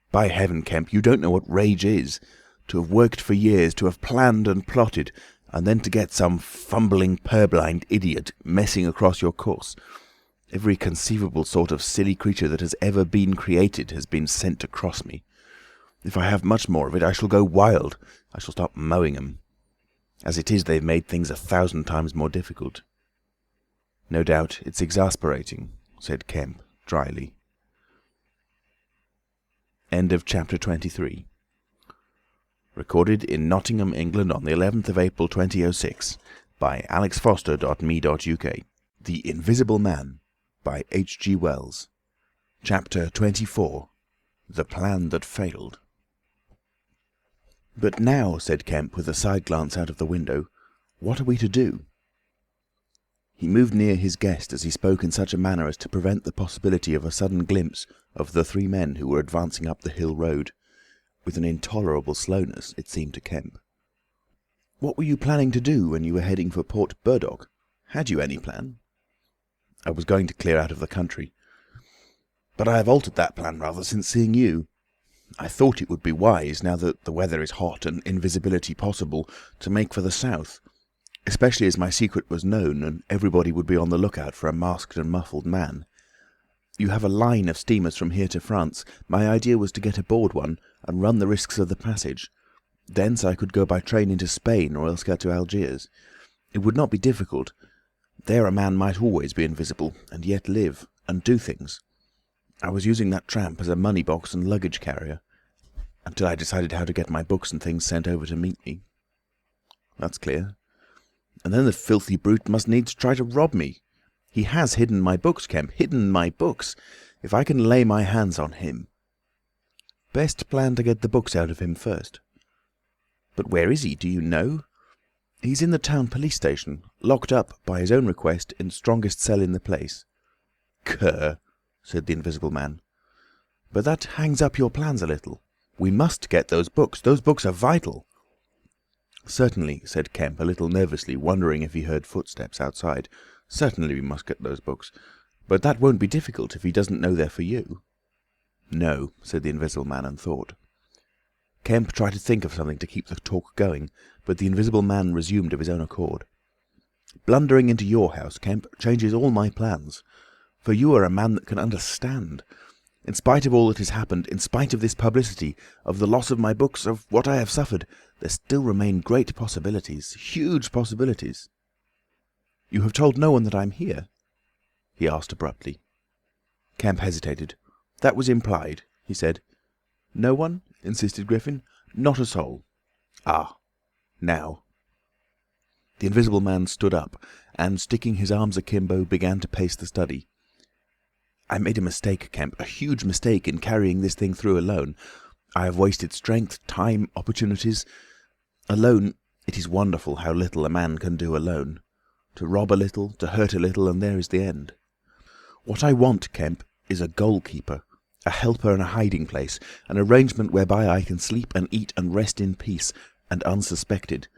"By heaven, Kemp, you don't know what rage is. To have worked for years, to have planned and plotted, and then to get some fumbling, purblind idiot messing across your course. Every conceivable sort of silly creature that has ever been created has been sent to cross me. If I have much more of it, I shall go wild. I shall start mowing 'em. As it is, they've made things 1,000 times more difficult." "No doubt it's exasperating," said Kemp dryly. End of chapter 23. Recorded in Nottingham, England on the 11th of April 2006 by alexfoster.me.uk. The Invisible Man by H.G. Wells. Chapter 24. The Plan That Failed. "But now," said Kemp with a side glance out of the window, "what are we to do?" He moved near his guest as he spoke in such a manner as to prevent the possibility of a sudden glimpse of the three men who were advancing up the hill road, with an intolerable slowness, it seemed to Kemp. "What were you planning to do when you were heading for Port Burdock? Had you any plan?" "I was going to clear out of the country. But I have altered that plan rather since seeing you. I thought it would be wise, now that the weather is hot and invisibility possible, to make for the south, especially as my secret was known and everybody would be on the lookout for a masked and muffled man. You have a line of steamers from here to France. My idea was to get aboard one and run the risks of the passage. Thence I could go by train into Spain or else get to Algiers. It would not be difficult. There a man might always be invisible and yet live and do things. I was using that tramp as a money box and luggage carrier, until I decided how to get my books and things sent over to meet me." "That's clear. And then the filthy brute must needs try to rob me. He has hidden my books, Kemp, hidden my books. If I can lay my hands on him—" "Best plan to get the books out of him first." "But where is he? Do you know?" "He's in the town police station, locked up, by his own request, in strongest cell in the place." "Cur!" said the Invisible Man. "But that hangs up your plans a little. We must get those books. Those books are vital." "Certainly," said Kemp, a little nervously, wondering if he heard footsteps outside. "Certainly we must get those books. But that won't be difficult if he doesn't know they're for you." "No," said the Invisible Man, and thought. Kemp tried to think of something to keep the talk going, but the Invisible Man resumed of his own accord. "Blundering into your house, Kemp, changes all my plans. For you are a man that can understand. In spite of all that has happened, in spite of this publicity, of the loss of my books, of what I have suffered, there still remain great possibilities, huge possibilities." "You have told no one that I'm here?" he asked abruptly. Kemp hesitated. "That was implied," he said. "No one?" insisted Griffin. "Not a soul." "Ah. Now." The Invisible Man stood up, and, sticking his arms akimbo, began to pace the study. "I made a mistake, Kemp, a huge mistake in carrying this thing through alone. I have wasted strength, time, opportunities. Alone, it is wonderful how little a man can do alone. To rob a little, to hurt a little, and there is the end. What I want, Kemp, is a goalkeeper, a helper and a hiding place, an arrangement whereby I can sleep and eat and rest in peace, and unsuspected.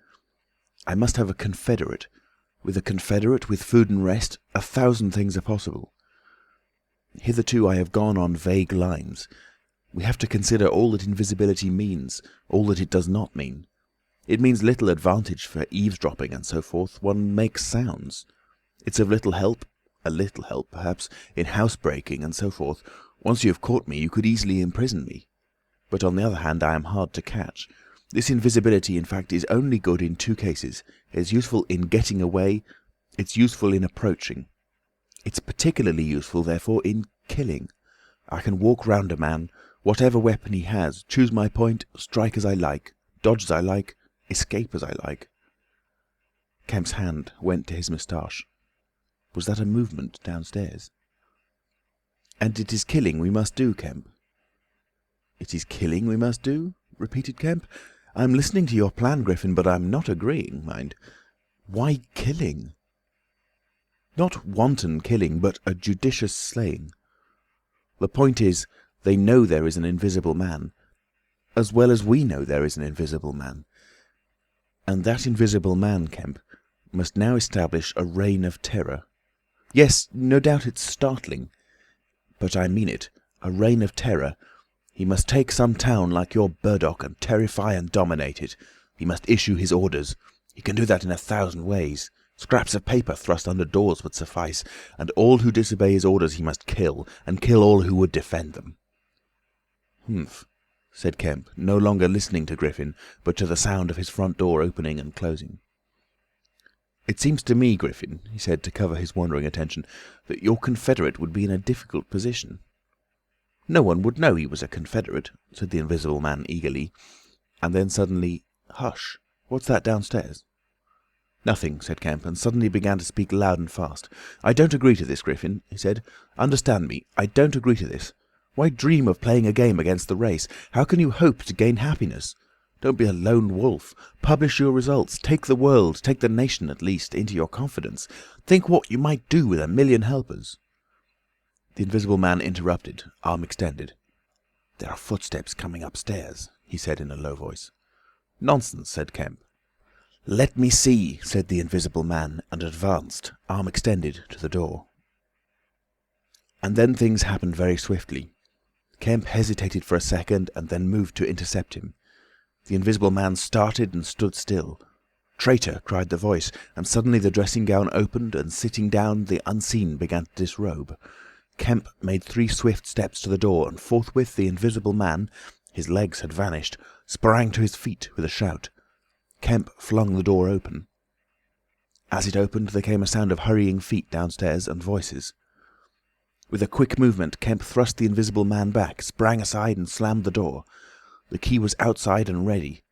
I must have a confederate. With a confederate, with food and rest, 1,000 things are possible. Hitherto I have gone on vague lines. We have to consider all that invisibility means, all that it does not mean. It means little advantage for eavesdropping and so forth. One makes sounds. It's of little help, a little help perhaps, in housebreaking and so forth. Once you have caught me, you could easily imprison me. But on the other hand, I am hard to catch. This invisibility, in fact, is only good in 2 cases. It's useful in getting away. It's useful in approaching. It's particularly useful, therefore, in killing. I can walk round a man, whatever weapon he has, choose my point, strike as I like, dodge as I like, escape as I like." Kemp's hand went to his moustache. Was that a movement downstairs? "And it is killing we must do, Kemp." "It is killing we must do?" repeated Kemp. "I'm listening to your plan, Griffin, but I'm not agreeing, mind. Why killing?" "Not wanton killing, but a judicious slaying. The point is, they know there is an invisible man, as well as we know there is an invisible man. And that invisible man, Kemp, must now establish a reign of terror. Yes, no doubt it's startling, but I mean it, a reign of terror. He must take some town like your Burdock and terrify and dominate it. He must issue his orders. He can do that in 1,000 ways. Scraps of paper thrust under doors would suffice, and all who disobey his orders he must kill, and kill all who would defend them." "Humph," said Kemp, no longer listening to Griffin, but to the sound of his front door opening and closing. "It seems to me, Griffin," he said to cover his wandering attention, "that your confederate would be in a difficult position." "No one would know he was a confederate," said the Invisible Man eagerly, and then suddenly, "Hush! What's that downstairs?" "Nothing," said Kemp, and suddenly began to speak loud and fast. "I don't agree to this, Griffin," he said. "Understand me, I don't agree to this. Why dream of playing a game against the race? How can you hope to gain happiness? Don't be a lone wolf. Publish your results. Take the world, take the nation at least, into your confidence. Think what you might do with 1,000,000 helpers." The Invisible Man interrupted, arm extended. "There are footsteps coming upstairs," he said in a low voice. "Nonsense," said Kemp. "Let me see," said the Invisible Man, and advanced, arm extended, to the door. And then things happened very swiftly. Kemp hesitated for a second and then moved to intercept him. The Invisible Man started and stood still. "Traitor!" cried the voice, and suddenly the dressing gown opened, and sitting down the unseen began to disrobe. Kemp made 3 swift steps to the door, and forthwith the Invisible Man, his legs had vanished, sprang to his feet with a shout. Kemp flung the door open. As it opened there came a sound of hurrying feet downstairs and voices. With a quick movement Kemp thrust the Invisible Man back, sprang aside and slammed the door. The key was outside and ready.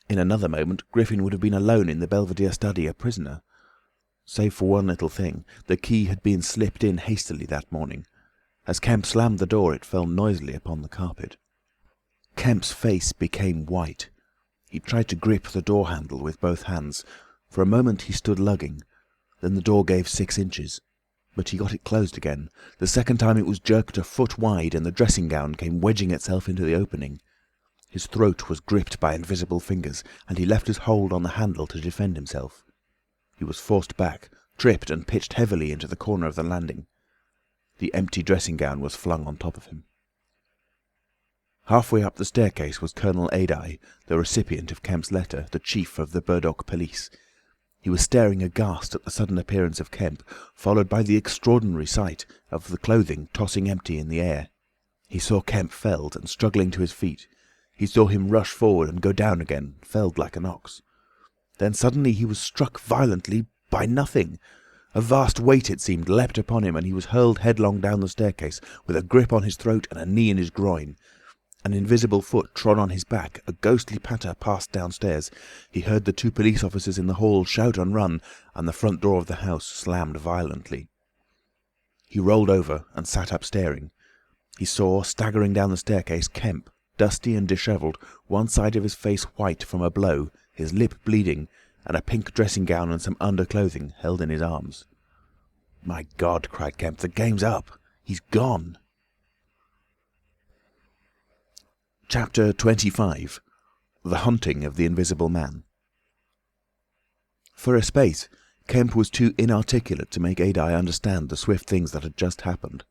In another moment Griffin would have been alone in the Belvedere study, a prisoner. Save for one little thing, the key had been slipped in hastily that morning. As Kemp slammed the door it fell noisily upon the carpet. Kemp's face became white. He tried to grip the door handle with both hands. For a moment he stood lugging. Then the door gave 6 inches. But he got it closed again. The second time it was jerked a foot wide, and the dressing gown came wedging itself into the opening. His throat was gripped by invisible fingers, and he left his hold on the handle to defend himself. He was forced back, tripped, and pitched heavily into the corner of the landing. The empty dressing gown was flung on top of him. Halfway up the staircase was Colonel Adye, the recipient of Kemp's letter, the chief of the Burdock police. He was staring aghast at the sudden appearance of Kemp, followed by the extraordinary sight of the clothing tossing empty in the air. He saw Kemp felled and struggling to his feet. He saw him rush forward and go down again, felled like an ox. Then suddenly he was struck violently by nothing. A vast weight, it seemed, leapt upon him, and he was hurled headlong down the staircase, with a grip on his throat and a knee in his groin. An invisible foot trod on his back, a ghostly patter passed downstairs. He heard the 2 police officers in the hall shout and run, and the front door of the house slammed violently. He rolled over and sat up staring. He saw, staggering down the staircase, Kemp, dusty and dishevelled, one side of his face white from a blow, his lip bleeding, and a pink dressing gown and some underclothing held in his arms. "My God!" cried Kemp, "the game's up! He's gone!" Chapter 25. The Hunting of the Invisible Man. For a space, Kemp was too inarticulate to make Adye understand the swift things that had just happened.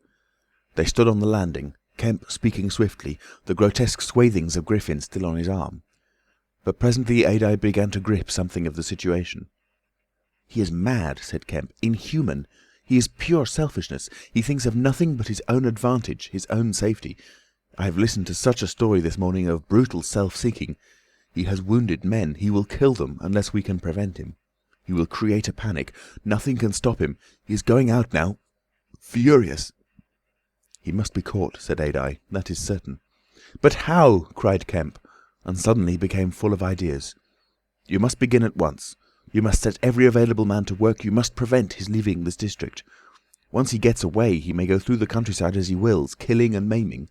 They stood on the landing, Kemp speaking swiftly, the grotesque swathings of Griffin still on his arm. But presently Adye began to grip something of the situation. "He is mad," said Kemp, "inhuman. He is pure selfishness. He thinks of nothing but his own advantage, his own safety. I have listened to such a story this morning of brutal self-seeking. He has wounded men. He will kill them unless we can prevent him. He will create a panic. Nothing can stop him. He is going out now. Furious." "He must be caught," said Adye. "That is certain." "But how?" cried Kemp, and suddenly became full of ideas. "You must begin at once. You must set every available man to work. You must prevent his leaving this district. Once he gets away, he may go through the countryside as he wills, killing and maiming.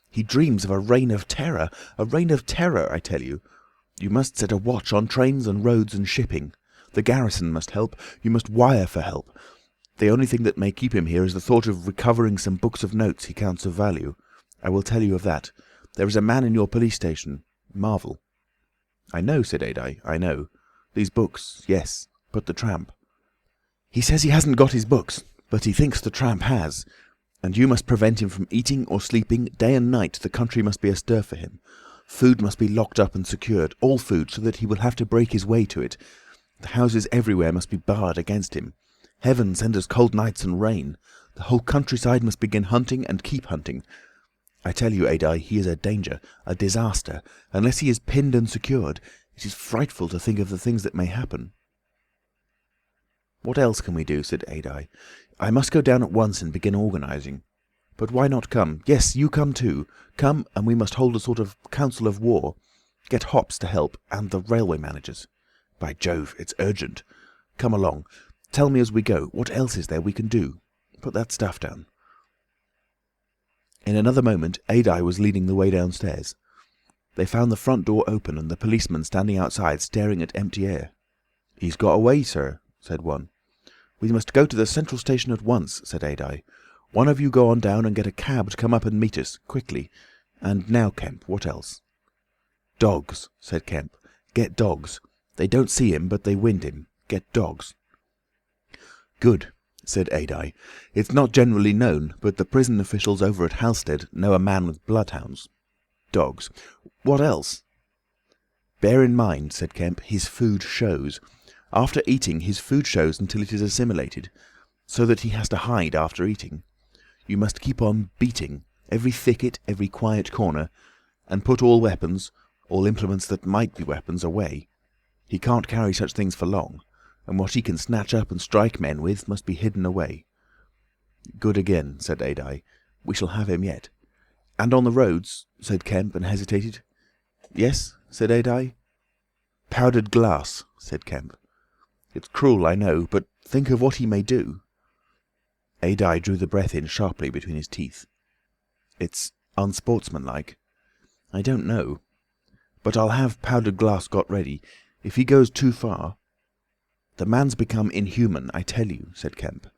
He dreams of a reign of terror, I tell you. You must set a watch on trains and roads and shipping. The garrison must help. You must wire for help. The only thing that may keep him here is the thought of recovering some books of notes he counts of value. I will tell you of that. There is a man in your police station, Marvel." "I know," said Adye, "I know. These books, yes. But the tramp?" "He says he hasn't got his books, but he thinks the tramp has. And you must prevent him from eating or sleeping. Day and night the country must be astir for him. Food must be locked up and secured, all food, so that he will have to break his way to it. The houses everywhere must be barred against him. Heaven send us cold nights and rain. The whole countryside must begin hunting and keep hunting. I tell you, Adye, he is a danger, a disaster. Unless he is pinned and secured, it is frightful to think of the things that may happen." "What else can we do?" said Adye. "I must go down at once and begin organising. But why not come? Yes, you come too. Come, and we must hold a sort of council of war. Get Hops to help, and the railway managers. By Jove, it's urgent. Come along. Tell me as we go, what else is there we can do? Put that stuff down." In another moment Adye was leading the way downstairs. They found the front door open and the policeman standing outside staring at empty air. "He's got away, sir," said one. "We must go to the central station at once," said Adye. "One of you go on down and get a cab to come up and meet us, quickly. And now, Kemp, what else?" "Dogs," said Kemp. "Get dogs. They don't see him, but they wind him. Get dogs." "Good," said Adye. "It's not generally known, but the prison officials over at Halstead know a man with bloodhounds. Dogs. What else?" "Bear in mind," said Kemp, "his food shows. After eating, his food shows until it is assimilated, so that he has to hide after eating. You must keep on beating, every thicket, every quiet corner, and put all weapons, all implements that might be weapons, away. He can't carry such things for long, and what he can snatch up and strike men with must be hidden away." "Good again," said Adye. "We shall have him yet." "And on the roads," said Kemp, and hesitated. "Yes?" said Adye. "Powdered glass," said Kemp. "It's cruel, I know, but think of what he may do." Adye drew the breath in sharply between his teeth. "It's unsportsmanlike." "I don't know. But I'll have powdered glass got ready. If he goes too far—" "The man's become inhuman, I tell you," said Kemp.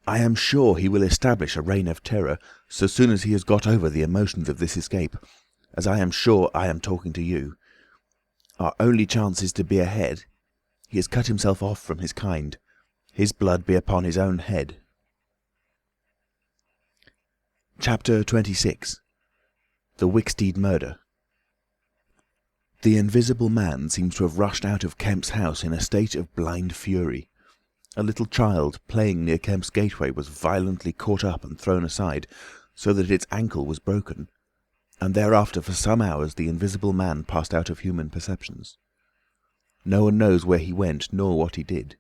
"I am sure he will establish a reign of terror so soon as he has got over the emotions of this escape, as I am sure I am talking to you. Our only chance is to be ahead. He has cut himself off from his kind. His blood be upon his own head." Chapter 26. The Wicksteed Murder. The Invisible Man seems to have rushed out of Kemp's house in a state of blind fury. A little child playing near Kemp's gateway was violently caught up and thrown aside, so that its ankle was broken, and thereafter for some hours the Invisible Man passed out of human perceptions. No one knows where he went nor what he did,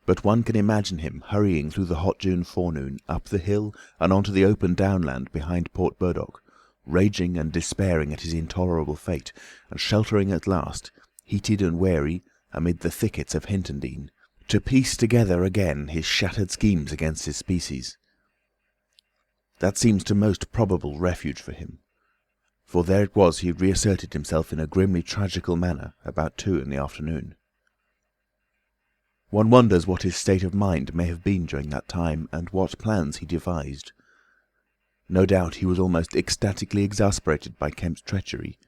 but one can imagine him hurrying through the hot June forenoon, up the hill and on to the open downland behind Port Burdock, raging and despairing at his intolerable fate, and sheltering at last, heated and weary, amid the thickets of Hintondean, to piece together again his shattered schemes against his species. That seems the most probable refuge for him, for there it was he reasserted himself in a grimly tragical manner about 2 in the afternoon. One wonders what his state of mind may have been during that time, and what plans he devised. No doubt he was almost ecstatically exasperated by Kemp's treachery,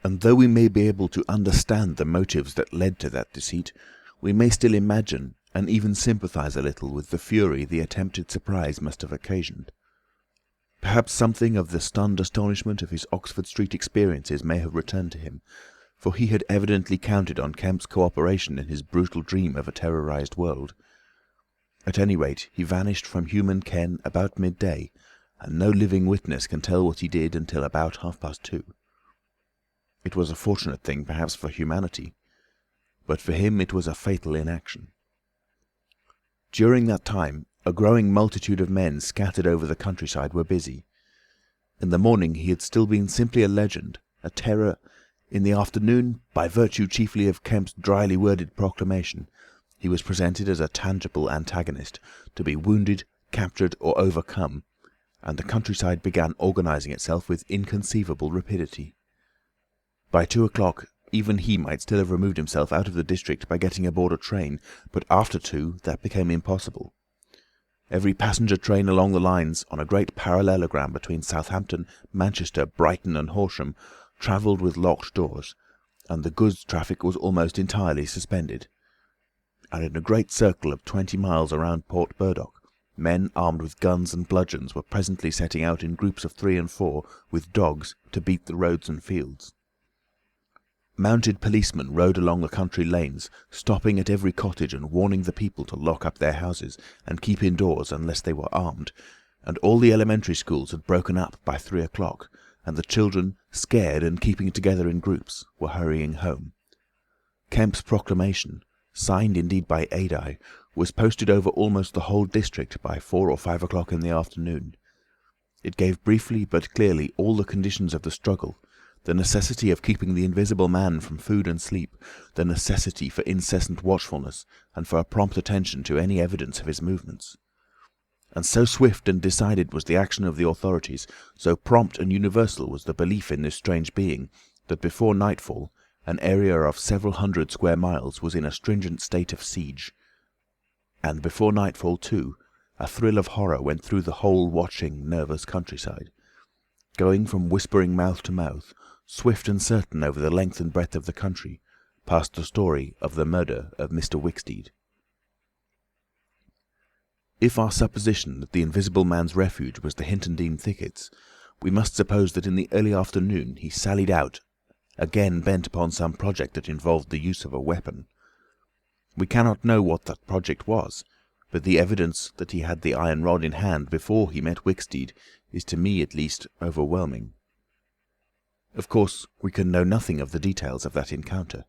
and though we may be able to understand the motives that led to that deceit, we may still imagine and even sympathise a little with the fury the attempted surprise must have occasioned. Perhaps something of the stunned astonishment of his Oxford Street experiences may have returned to him, for he had evidently counted on Kemp's cooperation in his brutal dream of a terrorised world. At any rate, he vanished from human ken about midday, and no living witness can tell what he did until about 2:30. It was a fortunate thing, perhaps, for humanity, but for him it was a fatal inaction. During that time, a growing multitude of men scattered over the countryside were busy. In the morning he had still been simply a legend, a terror. In the afternoon, by virtue chiefly of Kemp's dryly worded proclamation, he was presented as a tangible antagonist, to be wounded, captured, or overcome, and the countryside began organising itself with inconceivable rapidity. By 2 o'clock, even he might still have removed himself out of the district by getting aboard a train, but after 2 that became impossible. Every passenger train along the lines, on a great parallelogram between Southampton, Manchester, Brighton and Horsham, travelled with locked doors, and the goods traffic was almost entirely suspended. And in a great circle of 20 miles around Port Burdock, men armed with guns and bludgeons were presently setting out in groups of 3 and 4, with dogs, to beat the roads and fields. Mounted policemen rode along the country lanes, stopping at every cottage and warning the people to lock up their houses and keep indoors unless they were armed, and all the elementary schools had broken up by 3 o'clock, and the children, scared and keeping together in groups, were hurrying home. Kemp's proclamation, signed indeed by Adye, was posted over almost the whole district by 4 or 5 o'clock in the afternoon. It gave briefly but clearly all the conditions of the struggle, the necessity of keeping the Invisible Man from food and sleep, the necessity for incessant watchfulness, and for a prompt attention to any evidence of his movements. And so swift and decided was the action of the authorities, so prompt and universal was the belief in this strange being, that before nightfall an area of several hundred square miles was in a stringent state of siege. And before nightfall, too, a thrill of horror went through the whole watching, nervous countryside. Going from whispering mouth to mouth, swift and certain over the length and breadth of the country, passed the story of the murder of Mr. Wicksteed. If our supposition that the Invisible Man's refuge was the Hintondean thickets, we must suppose that in the early afternoon he sallied out, again bent upon some project that involved the use of a weapon. We cannot know what that project was, but the evidence that he had the iron rod in hand before he met Wicksteed is, to me at least, overwhelming. Of course, we can know nothing of the details of that encounter.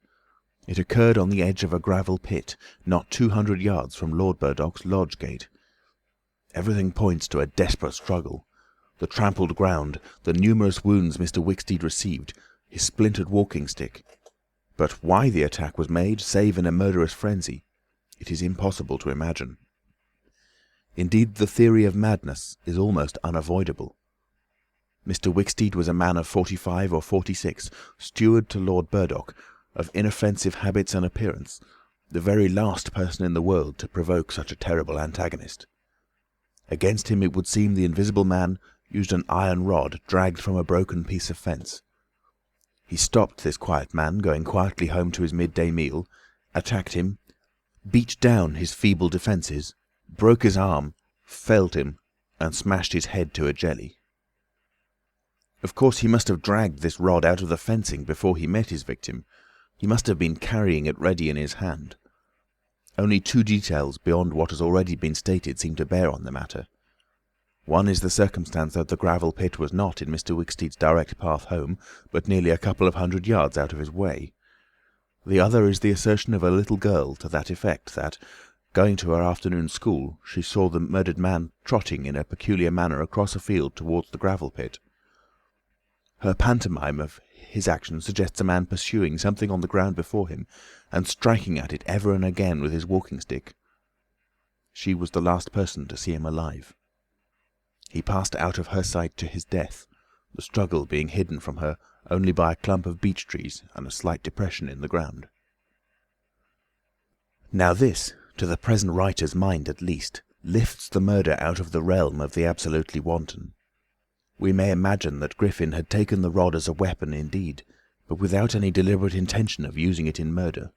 It occurred on the edge of a gravel pit, not 200 yards from Lord Burdock's lodge gate. Everything points to a desperate struggle. The trampled ground, the numerous wounds Mr. Wicksteed received, his splintered walking stick. But why the attack was made, save in a murderous frenzy, it is impossible to imagine. Indeed, the theory of madness is almost unavoidable. Mr. Wicksteed was a man of 45 or 46, steward to Lord Burdock, of inoffensive habits and appearance, the very last person in the world to provoke such a terrible antagonist. Against him it would seem the Invisible Man used an iron rod dragged from a broken piece of fence. He stopped this quiet man going quietly home to his midday meal, attacked him, beat down his feeble defences, broke his arm, felled him, and smashed his head to a jelly. Of course he must have dragged this rod out of the fencing before he met his victim. He must have been carrying it ready in his hand. Only 2 details beyond what has already been stated seem to bear on the matter. One is the circumstance that the gravel pit was not in Mr. Wicksteed's direct path home, but nearly a couple of 100 yards out of his way. The other is the assertion of a little girl to that effect that, going to her afternoon school, she saw the murdered man trotting in a peculiar manner across a field towards the gravel pit. Her pantomime of his action suggests a man pursuing something on the ground before him, and striking at it ever and again with his walking stick. She was the last person to see him alive. He passed out of her sight to his death, the struggle being hidden from her only by a clump of beech trees and a slight depression in the ground. Now this, to the present writer's mind at least, lifts the murder out of the realm of the absolutely wanton. We may imagine that Griffin had taken the rod as a weapon indeed, but without any deliberate intention of using it in murder.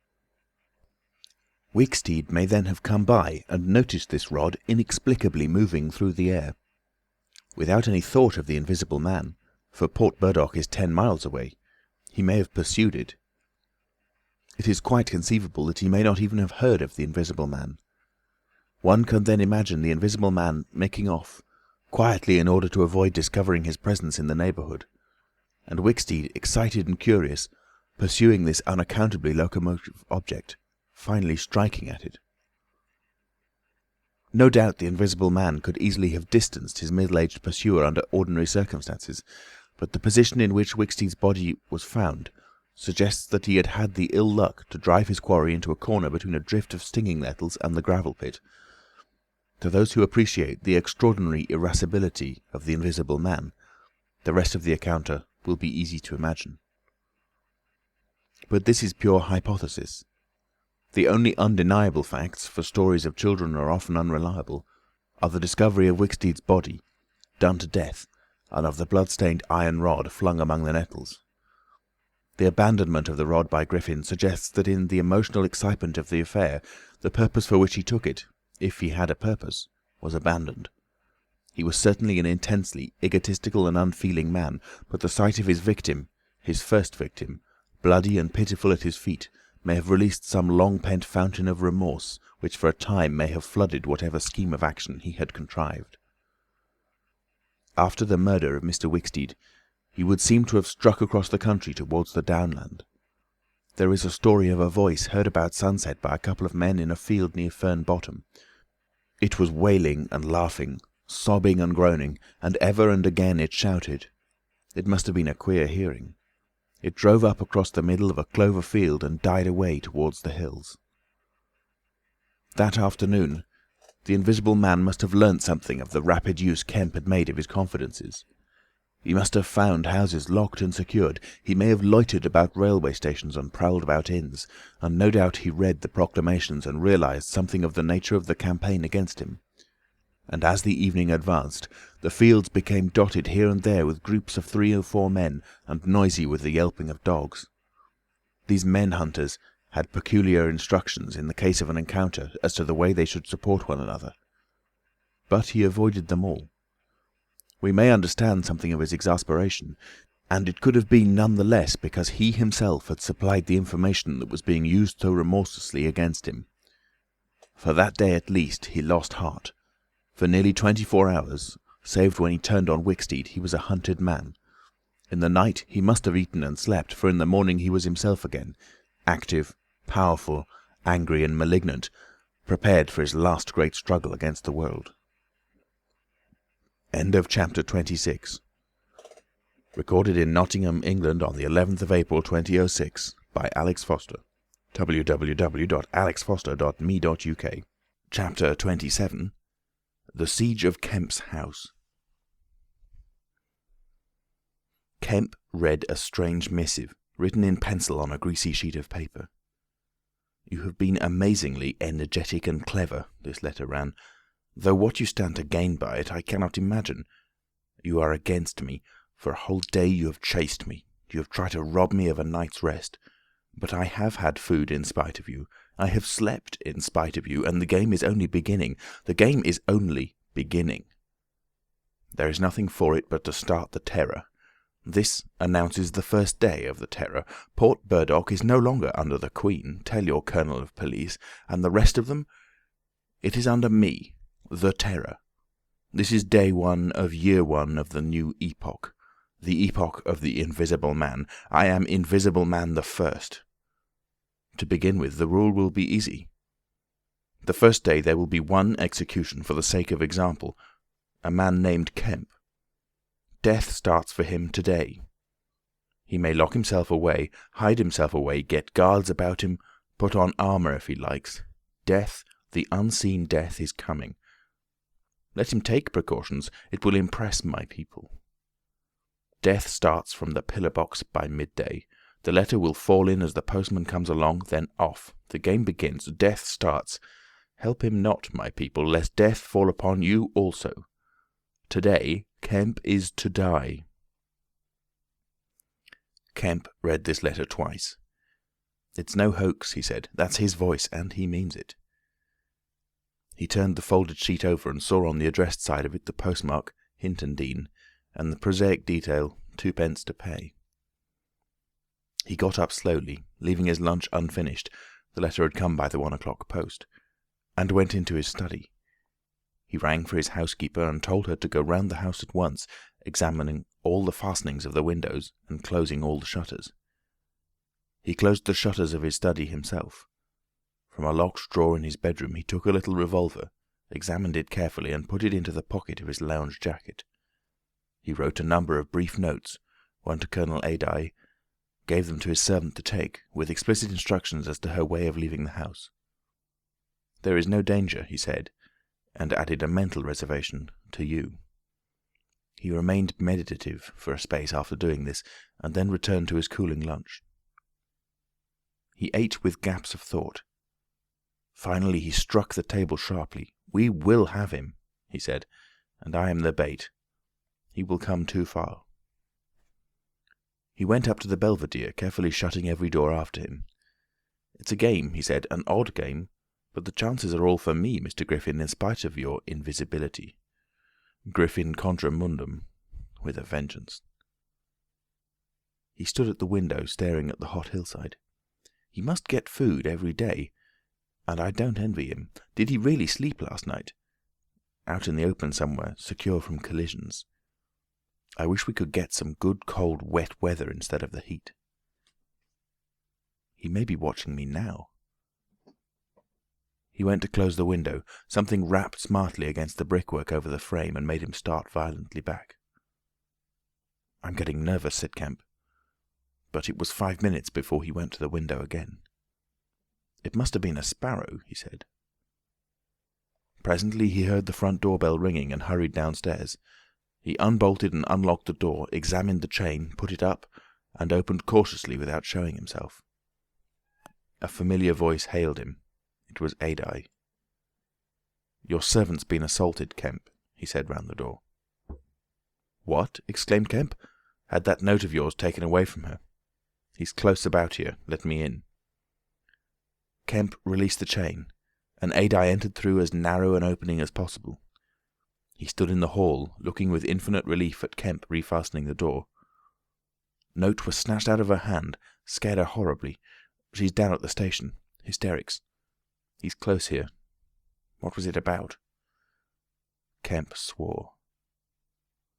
Wicksteed may then have come by and noticed this rod inexplicably moving through the air. Without any thought of the Invisible Man, for Port Burdock is 10 miles away, he may have pursued it. It is quite conceivable that he may not even have heard of the Invisible Man. One can then imagine the Invisible Man making off, quietly in order to avoid discovering his presence in the neighbourhood, and Wicksteed, excited and curious, pursuing this unaccountably locomotive object, finally striking at it. No doubt the Invisible Man could easily have distanced his middle-aged pursuer under ordinary circumstances, but the position in which Wicksteed's body was found suggests that he had had the ill luck to drive his quarry into a corner between a drift of stinging nettles and the gravel pit. To those who appreciate the extraordinary irascibility of the Invisible Man, the rest of the encounter will be easy to imagine. But this is pure hypothesis. The only undeniable facts, for stories of children are often unreliable, are the discovery of Wicksteed's body, done to death, and of the blood-stained iron rod flung among the nettles. The abandonment of the rod by Griffin suggests that in the emotional excitement of the affair, the purpose for which he took it, if he had a purpose, was abandoned. He was certainly an intensely egotistical and unfeeling man, but the sight of his victim, his first victim, bloody and pitiful at his feet, may have released some long-pent fountain of remorse, which for a time may have flooded whatever scheme of action he had contrived. after the murder of Mr. Wicksteed, he would seem to have struck across the country towards the downland. There is a story of a voice heard about sunset by a couple of men in a field near Fern Bottom. It was wailing and laughing, sobbing and groaning, and ever and again it shouted. It must have been a queer hearing. It drove up across the middle of a clover field and died away towards the hills. That afternoon, the Invisible Man must have learnt something of the rapid use Kemp had made of his confidences. He must have found houses locked and secured. He may have loitered about railway stations and prowled about inns, and no doubt he read the proclamations and realised something of the nature of the campaign against him. And as the evening advanced, the fields became dotted here and there with groups of 3 or 4 men, and noisy with the yelping of dogs. These men-hunters had peculiar instructions in the case of an encounter as to the way they should support one another. But he avoided them all. We may understand something of his exasperation, and it could have been none the less because he himself had supplied the information that was being used so remorselessly against him. For that day at least he lost heart. For nearly 24 hours, save when he turned on Wicksteed, he was a hunted man. In the night he must have eaten and slept, for in the morning he was himself again, active, powerful, angry and malignant, prepared for his last great struggle against the world. End of chapter 26. Recorded in Nottingham, England on the 11th of April 2006 by Alex Foster. www.alexfoster.me.uk. Chapter 27. The Siege of Kemp's House. Kemp read a strange missive, written in pencil on a greasy sheet of paper. "You have been amazingly energetic and clever," this letter ran, "though what you stand to gain by it I cannot imagine. You are against me. For a whole day you have chased me. You have tried to rob me of a night's rest. But I have had food in spite of you. I have slept in spite of you, and the game is only beginning. The game is only beginning. There is nothing for it but to start the terror. This announces the first day of the terror. Port Burdock is no longer under the Queen, tell your Colonel of Police, and the rest of them, it is under me, the Terror. This is day 1 of year 1 of the new epoch, the epoch of the Invisible Man. I am Invisible Man the First. To begin with, the rule will be easy. The first day there will be one execution for the sake of example, a man named Kemp. Death starts for him today. He may lock himself away, hide himself away, get guards about him, put on armour if he likes. Death, the unseen death, is coming. Let him take precautions. It will impress my people. Death starts from the pillar box by midday. The letter will fall in as the postman comes along, then off. The game begins. Death starts. Help him not, my people, lest death fall upon you also. Today, Kemp is to die." Kemp read this letter twice. "It's no hoax," he said. "That's his voice, and he means it." He turned the folded sheet over and saw on the addressed side of it the postmark, Hintondean, and the prosaic detail, 2d to pay. He got up slowly, leaving his lunch unfinished, the letter had come by the 1 o'clock post, and went into his study. He rang for his housekeeper and told her to go round the house at once, examining all the fastenings of the windows and closing all the shutters. He closed the shutters of his study himself. From a locked drawer in his bedroom he took a little revolver, examined it carefully, and put it into the pocket of his lounge jacket. He wrote a number of brief notes, one to Colonel Adye, gave them to his servant to take, with explicit instructions as to her way of leaving the house. "There is no danger," he said, and added a mental reservation, "to you." He remained meditative for a space after doing this, and then returned to his cooling lunch. He ate with gaps of thought. Finally he struck the table sharply. "We will have him," he said, "and I am the bait. He will come too far." He went up to the Belvedere, carefully shutting every door after him. "It's a game," he said, "an odd game, but the chances are all for me, Mr. Griffin, in spite of your invisibility. Griffin contra mundum, with a vengeance." He stood at the window, staring at the hot hillside. He must get food every day, and I don't envy him. Did he really sleep last night? Out in the open somewhere, secure from collisions. I wish we could get some good, cold, wet weather instead of the heat. He may be watching me now. He went to close the window. Something rapped smartly against the brickwork over the frame and made him start violently back. "I'm getting nervous," said Kemp. But it was 5 minutes before he went to the window again. "It must have been a sparrow," he said. Presently he heard the front doorbell ringing and hurried downstairs. He unbolted and unlocked the door, examined the chain, put it up, and opened cautiously without showing himself. A familiar voice hailed him. It was Adye. "Your servant's been assaulted, Kemp," he said round the door. "What?" exclaimed Kemp. "Had that note of yours taken away from her. He's close about here. Let me in." Kemp released the chain, and Adye entered through as narrow an opening as possible. He stood in the hall, looking with infinite relief at Kemp refastening the door. Note was snatched out of her hand, scared her horribly. She's down at the station. Hysterics. He's close here. What was it about? Kemp swore.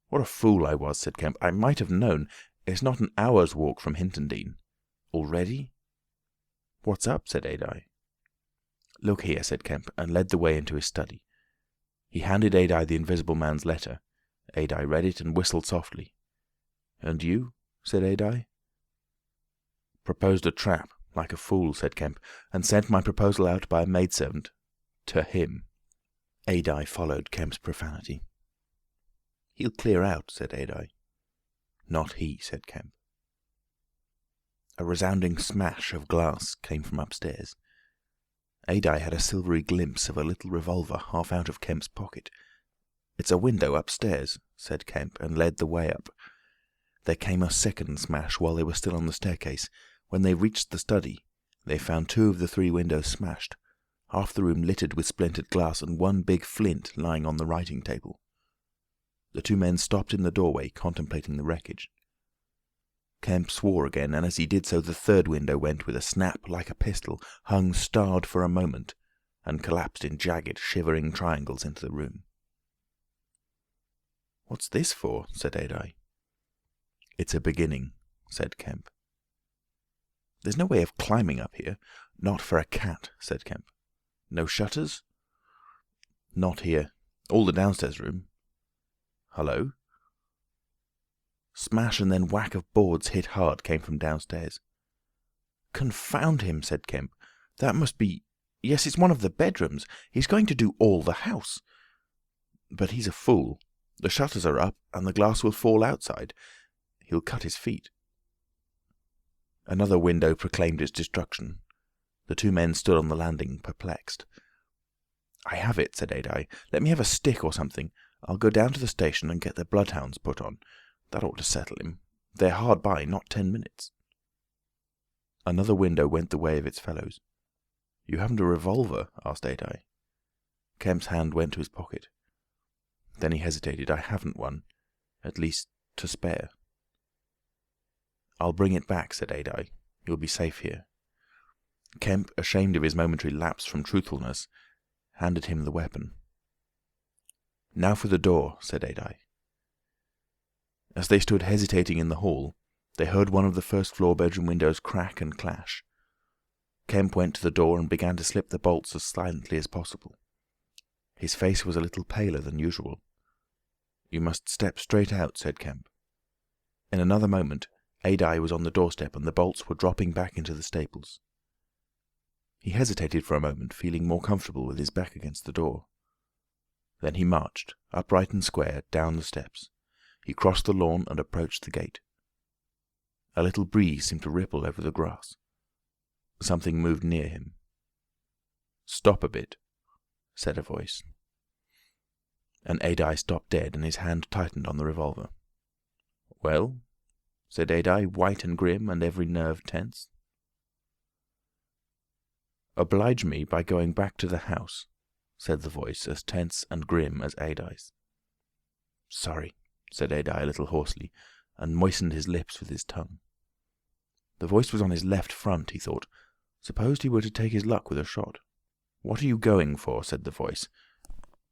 "What a fool I was," said Kemp. "I might have known. It's not an hour's walk from Hintondean. Already?" "What's up?" said Adye. "Look here," said Kemp, and led the way into his study. He handed Adye the Invisible Man's letter. Adye read it and whistled softly. "And you?" said Adye. "Proposed a trap, like a fool," said Kemp, "and sent my proposal out by a maidservant. To him." Adye followed Kemp's profanity. "He'll clear out," said Adye. "Not he," said Kemp. A resounding smash of glass came from upstairs. Adye had a silvery glimpse of a little revolver half out of Kemp's pocket. "It's a window upstairs," said Kemp, and led the way up. There came a second smash while they were still on the staircase. When they reached the study, they found 2 of the 3 windows smashed, half the room littered with splintered glass, and one big flint lying on the writing table. The 2 men stopped in the doorway, contemplating the wreckage. Kemp swore again, and as he did so the 3rd window went with a snap like a pistol, hung starred for a moment, and collapsed in jagged, shivering triangles into the room. "What's this for?" said Adye. "It's a beginning," said Kemp. "There's no way of climbing up here." "Not for a cat," said Kemp. "No shutters?" "Not here. All the downstairs room." "Hullo?" Smash and then whack of boards hit hard came from downstairs. "Confound him," said Kemp. "That must be... Yes, it's one of the bedrooms. He's going to do all the house. But he's a fool. The shutters are up, and the glass will fall outside. He'll cut his feet." Another window proclaimed its destruction. The 2 men stood on the landing, perplexed. "I have it," said Adye. "Let me have a stick or something. I'll go down to the station and get the bloodhounds put on. That ought to settle him. They're hard by, not 10 minutes. Another window went the way of its fellows. "You haven't a revolver?" asked Adye. Kemp's hand went to his pocket. Then he hesitated. "I haven't one. At least, to spare." "I'll bring it back," said Adye. "You'll be safe here." Kemp, ashamed of his momentary lapse from truthfulness, handed him the weapon. "Now for the door," said Adye. As they stood hesitating in the hall, they heard one of the first-floor bedroom windows crack and clash. Kemp went to the door and began to slip the bolts as silently as possible. His face was a little paler than usual. "You must step straight out," said Kemp. In another moment, Adye was on the doorstep and the bolts were dropping back into the staples. He hesitated for a moment, feeling more comfortable with his back against the door. Then he marched, upright and square, down the steps. He crossed the lawn and approached the gate. A little breeze seemed to ripple over the grass. Something moved near him. "Stop a bit," said a voice. And Adye stopped dead, and his hand tightened on the revolver. "Well?" said Adye, white and grim, and every nerve tense. "Oblige me by going back to the house," said the voice, as tense and grim as Adye's. "Sorry," said Adye a little hoarsely, and moistened his lips with his tongue. The voice was on his left front, he thought. Supposed he were to take his luck with a shot. "What are you going for?" said the voice,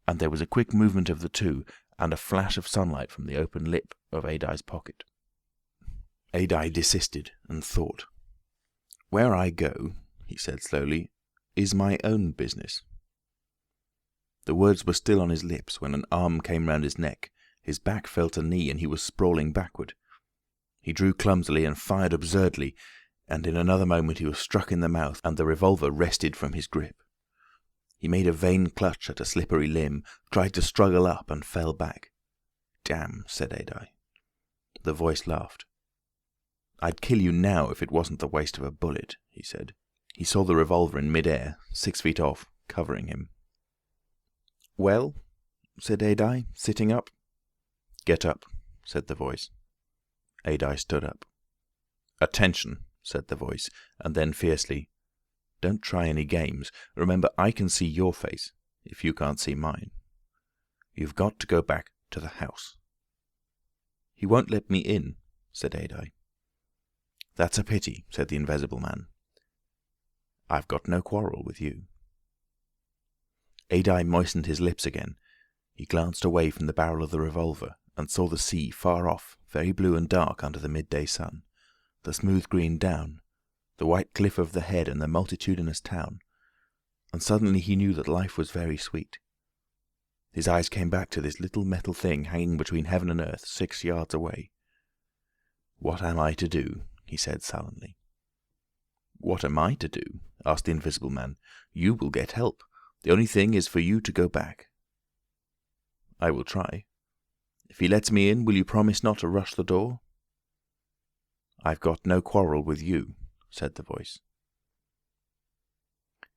and there was a quick movement of the 2, and a flash of sunlight from the open lip of Adai's pocket. Adai desisted and thought. "Where I go," he said slowly, "is my own business." The words were still on his lips when an arm came round his neck, his back felt a knee, and he was sprawling backward. He drew clumsily and fired absurdly, and in another moment he was struck in the mouth, and the revolver wrested from his grip. He made a vain clutch at a slippery limb, tried to struggle up, and fell back. "Damn," said Adai. The voice laughed. "I'd kill you now if it wasn't the waste of a bullet," he said. He saw the revolver in mid-air, 6 feet off, covering him. "Well?" said Adai, sitting up. "Get up," said the voice. Adai stood up. "Attention," said the voice, and then fiercely, "Don't try any games. Remember, I can see your face, if you can't see mine. You've got to go back to the house." "He won't let me in," said Adai. "That's a pity," said the Invisible Man. "I've got no quarrel with you." Adai moistened his lips again. He glanced away from the barrel of the revolver and saw the sea far off, very blue and dark under the midday sun, the smooth green down, the white cliff of the head and the multitudinous town, and suddenly he knew that life was very sweet. His eyes came back to this little metal thing hanging between heaven and earth 6 yards away. "What am I to do?" he said sullenly. "What am I to do?" asked the Invisible Man. "You will get help. The only thing is for you to go back." "I will try. If he lets me in, will you promise not to rush the door?" "I've got no quarrel with you," said the voice.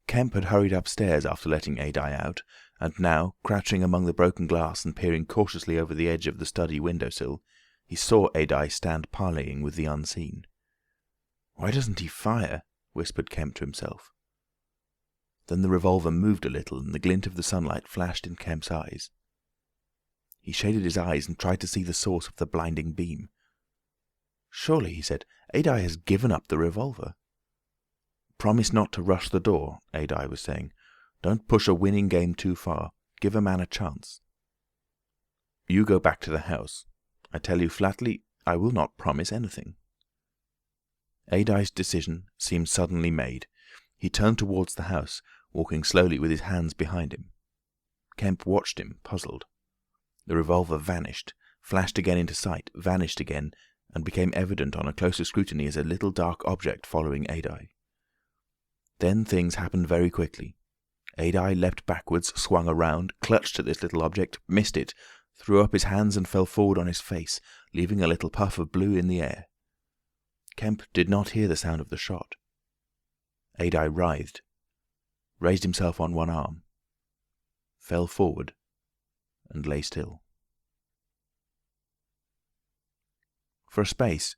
Kemp had hurried upstairs after letting Adai out, and now, crouching among the broken glass and peering cautiously over the edge of the study window-sill, he saw Adai stand parleying with the unseen. "Why doesn't he fire?" whispered Kemp to himself. Then the revolver moved a little, and the glint of the sunlight flashed in Kemp's eyes. He shaded his eyes and tried to see the source of the blinding beam. "Surely," he said, "Adai has given up the revolver." "Promise not to rush the door," Adai was saying. "Don't push a winning game too far. Give a man a chance." "You go back to the house. I tell you flatly, I will not promise anything." Adai's decision seemed suddenly made. He turned towards the house, walking slowly with his hands behind him. Kemp watched him, puzzled. The revolver vanished, flashed again into sight, vanished again, and became evident on a closer scrutiny as a little dark object following Adai. Then things happened very quickly. Adai leapt backwards, swung around, clutched at this little object, missed it, threw up his hands and fell forward on his face, leaving a little puff of blue in the air. Kemp did not hear the sound of the shot. Adai writhed, raised himself on one arm, fell forward, and lay still. For a space,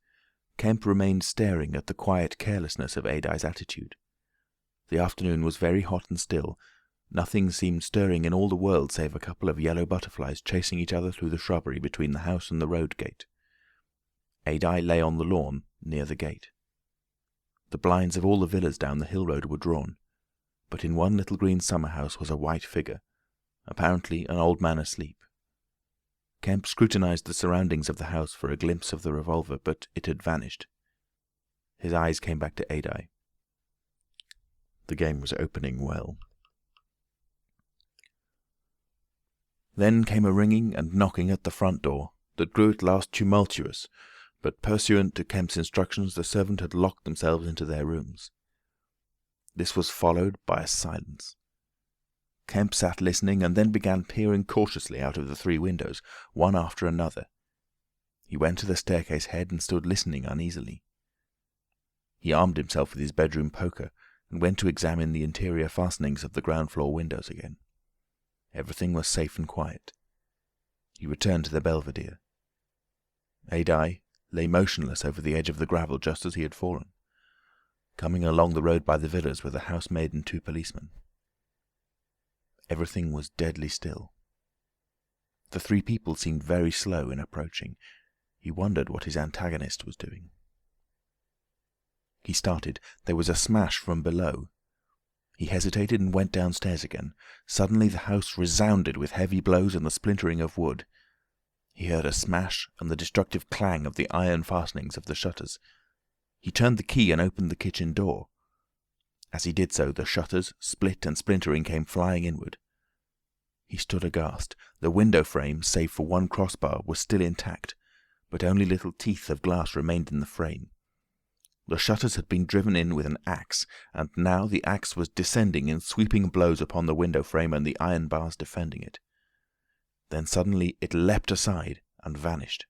Kemp remained staring at the quiet carelessness of Adai's attitude. The afternoon was very hot and still. Nothing seemed stirring in all the world save a couple of yellow butterflies chasing each other through the shrubbery between the house and the road gate. Adai lay on the lawn near the gate. The blinds of all the villas down the hill road were drawn, but in one little green summer-house was a white figure, apparently an old man asleep. Kemp scrutinized the surroundings of the house for a glimpse of the revolver, but it had vanished. His eyes came back to Adai. The game was opening well. Then came a ringing and knocking at the front door that grew at last tumultuous, but pursuant to Kemp's instructions the servant had locked themselves into their rooms. This was followed by a silence. Kemp sat listening and then began peering cautiously out of the 3 windows, one after another. He went to the staircase head and stood listening uneasily. He armed himself with his bedroom poker and went to examine the interior fastenings of the ground-floor windows again. Everything was safe and quiet. He returned to the belvedere. Adai lay motionless over the edge of the gravel just as he had fallen. Coming along the road by the villas were the housemaid and 2 policemen. Everything was deadly still. The 3 people seemed very slow in approaching. He wondered what his antagonist was doing. He started. There was a smash from below. He hesitated and went downstairs again. Suddenly the house resounded with heavy blows and the splintering of wood. He heard a smash and the destructive clang of the iron fastenings of the shutters. He turned the key and opened the kitchen door. As he did so, the shutters, split and splintering, came flying inward. He stood aghast. The window frame, save for one crossbar, was still intact, but only little teeth of glass remained in the frame. The shutters had been driven in with an axe, and now the axe was descending in sweeping blows upon the window frame and the iron bars defending it. Then suddenly it leapt aside and vanished.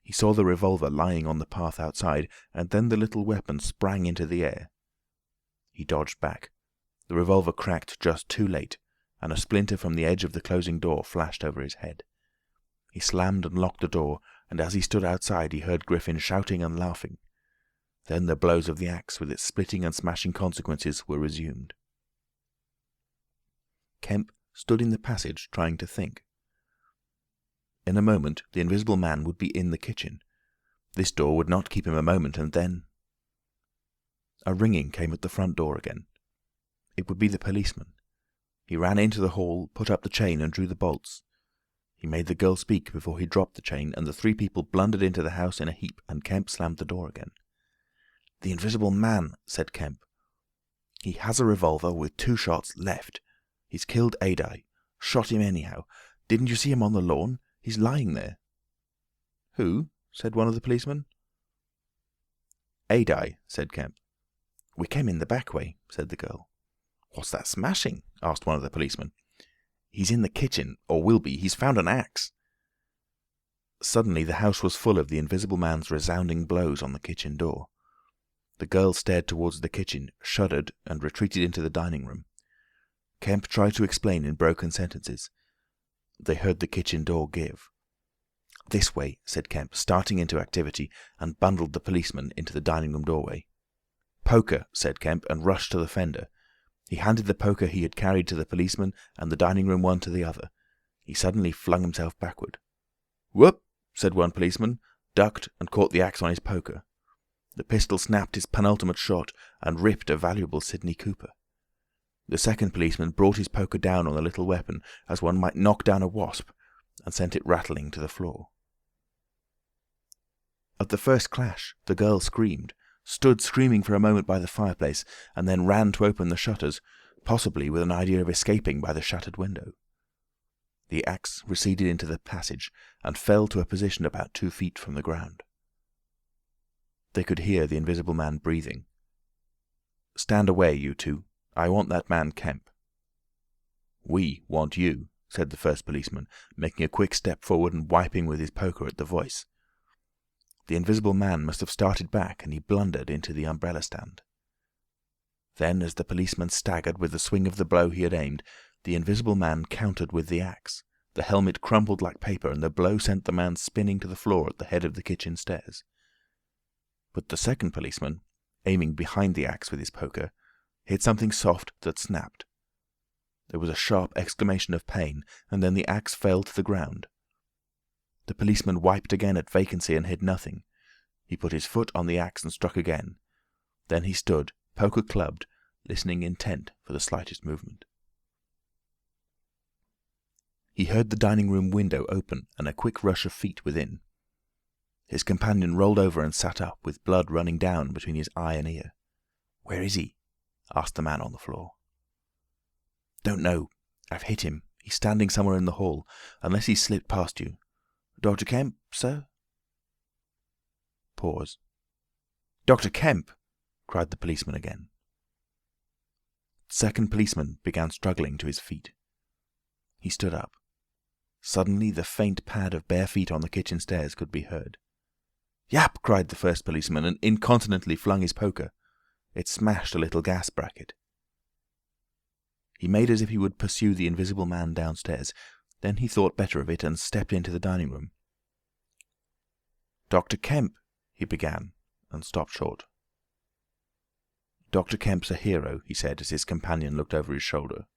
He saw the revolver lying on the path outside, and then the little weapon sprang into the air. He dodged back. The revolver cracked just too late, and a splinter from the edge of the closing door flashed over his head. He slammed and locked the door, and as he stood outside he heard Griffin shouting and laughing. Then the blows of the axe, with its splitting and smashing consequences, were resumed. Kemp stood in the passage trying to think. In a moment the Invisible Man would be in the kitchen. This door would not keep him a moment, and then... A ringing came at the front door again. It would be the policeman. He ran into the hall, put up the chain, and drew the bolts. He made the girl speak before he dropped the chain, and the three people blundered into the house in a heap, and Kemp slammed the door again. "The Invisible Man," said Kemp. "He has a revolver with 2 shots left. He's killed Adye. Shot him anyhow. Didn't you see him on the lawn? He's lying there." "Who?" said one of the policemen. "Adye," said Kemp. "We came in the back way," said the girl. "What's that smashing?" asked one of the policemen. "He's in the kitchen, or will be. He's found an axe." Suddenly the house was full of the Invisible Man's resounding blows on the kitchen door. The girl stared towards the kitchen, shuddered, and retreated into the dining room. Kemp tried to explain in broken sentences. They heard the kitchen door give. "This way," said Kemp, starting into activity, and bundled the policeman into the dining room doorway. "Poker," said Kemp, and rushed to the fender. He handed the poker he had carried to the policeman, and the dining room one to the other. He suddenly flung himself backward. "Whoop!" said one policeman, ducked, and caught the axe on his poker. The pistol snapped his penultimate shot, and ripped a valuable Sidney Cooper. The second policeman brought his poker down on the little weapon, as one might knock down a wasp, and sent it rattling to the floor. At the first clash, the girl screamed, stood screaming for a moment by the fireplace, and then ran to open the shutters, possibly with an idea of escaping by the shattered window. The axe receded into the passage, and fell to a position about 2 feet from the ground. They could hear the Invisible Man breathing. "Stand away, you two. I want that man Kemp." "We want you," said the first policeman, making a quick step forward and wiping with his poker at the voice. The Invisible Man must have started back, and he blundered into the umbrella stand. Then, as the policeman staggered with the swing of the blow he had aimed, the Invisible Man countered with the axe. The helmet crumpled like paper, and the blow sent the man spinning to the floor at the head of the kitchen stairs. But the second policeman, aiming behind the axe with his poker, hit something soft that snapped. There was a sharp exclamation of pain, and then the axe fell to the ground. The policeman wiped again at vacancy and hit nothing. He put his foot on the axe and struck again. Then he stood, poker clubbed, listening intent for the slightest movement. He heard the dining room window open and a quick rush of feet within. His companion rolled over and sat up, with blood running down between his eye and ear. "Where is he?" asked the man on the floor. "Don't know. I've hit him. He's standing somewhere in the hall, unless he's slipped past you. Dr. Kemp, sir?" Pause. "Dr. Kemp!" cried the policeman again. The second policeman began struggling to his feet. He stood up. Suddenly the faint pad of bare feet on the kitchen stairs could be heard. "Yap!" cried the first policeman, and incontinently flung his poker. It smashed a little gas bracket. He made as if he would pursue the Invisible Man downstairs. Then he thought better of it and stepped into the dining room. "Dr. Kemp," he began, and stopped short. "Dr. Kemp's a hero," he said, as his companion looked over his shoulder.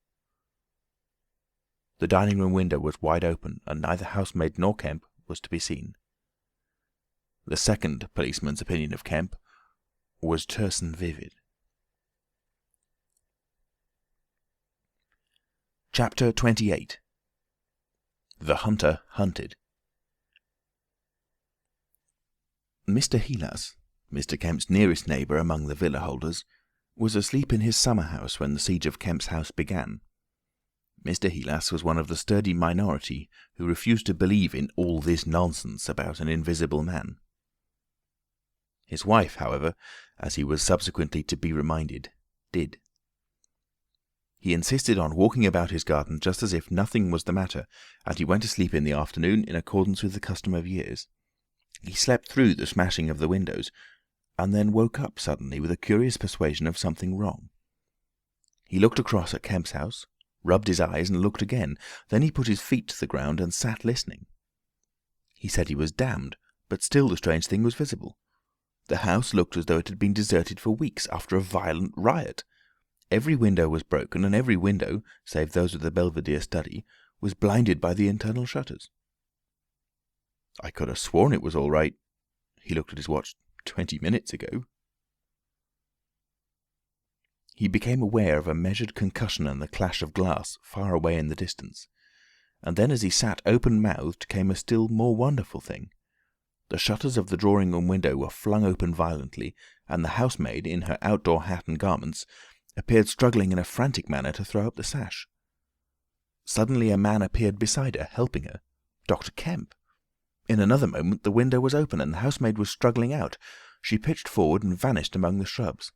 The dining room window was wide open, and neither housemaid nor Kemp was to be seen. The second policeman's opinion of Kemp was terse and vivid. Chapter 28. The Hunter Hunted. Mr. Heelas, Mr. Kemp's nearest neighbour among the villa holders, was asleep in his summer house when the siege of Kemp's house began. Mr. Heelas was one of the sturdy minority who refused to believe in all this nonsense about an invisible man. His wife, however, as he was subsequently to be reminded, did. He insisted on walking about his garden just as if nothing was the matter, and he went to sleep in the afternoon in accordance with the custom of years. He slept through the smashing of the windows, and then woke up suddenly with a curious persuasion of something wrong. He looked across at Kemp's house, rubbed his eyes and looked again. Then he put his feet to the ground and sat listening. He said he was damned, but still the strange thing was visible. The house looked as though it had been deserted for weeks after a violent riot. Every window was broken, and every window, save those of the Belvedere study, was blinded by the internal shutters. I could have sworn it was all right. He looked at his watch. 20 minutes ago. He became aware of a measured concussion and the clash of glass far away in the distance. And then as he sat open-mouthed came a still more wonderful thing. The shutters of the drawing-room window were flung open violently, and the housemaid, in her outdoor hat and garments, appeared struggling in a frantic manner to throw up the sash. Suddenly a man appeared beside her, helping her. Dr. Kemp. In another moment the window was open, and the housemaid was struggling out. She pitched forward and vanished among the shrubs.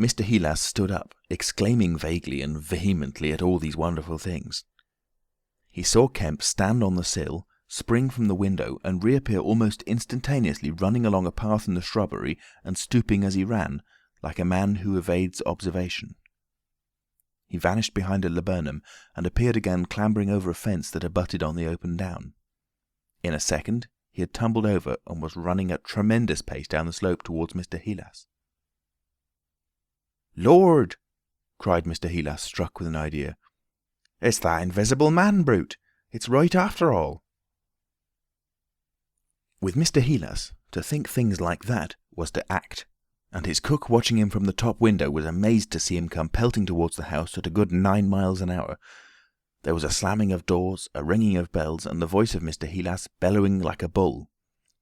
Mr. Heelas stood up, exclaiming vaguely and vehemently at all these wonderful things. He saw Kemp stand on the sill, spring from the window, and reappear almost instantaneously, running along a path in the shrubbery and stooping as he ran, like a man who evades observation. He vanished behind a laburnum, and appeared again clambering over a fence that abutted on the open down. In a second he had tumbled over and was running at tremendous pace down the slope towards Mr. Heelas. "Lord!" cried Mr. Heelas, struck with an idea. "It's that invisible man brute! It's right after all!" With Mr. Heelas, to think things like that was to act, and his cook watching him from the top window was amazed to see him come pelting towards the house at a good 9 miles an hour. There was a slamming of doors, a ringing of bells, and the voice of Mr. Heelas bellowing like a bull.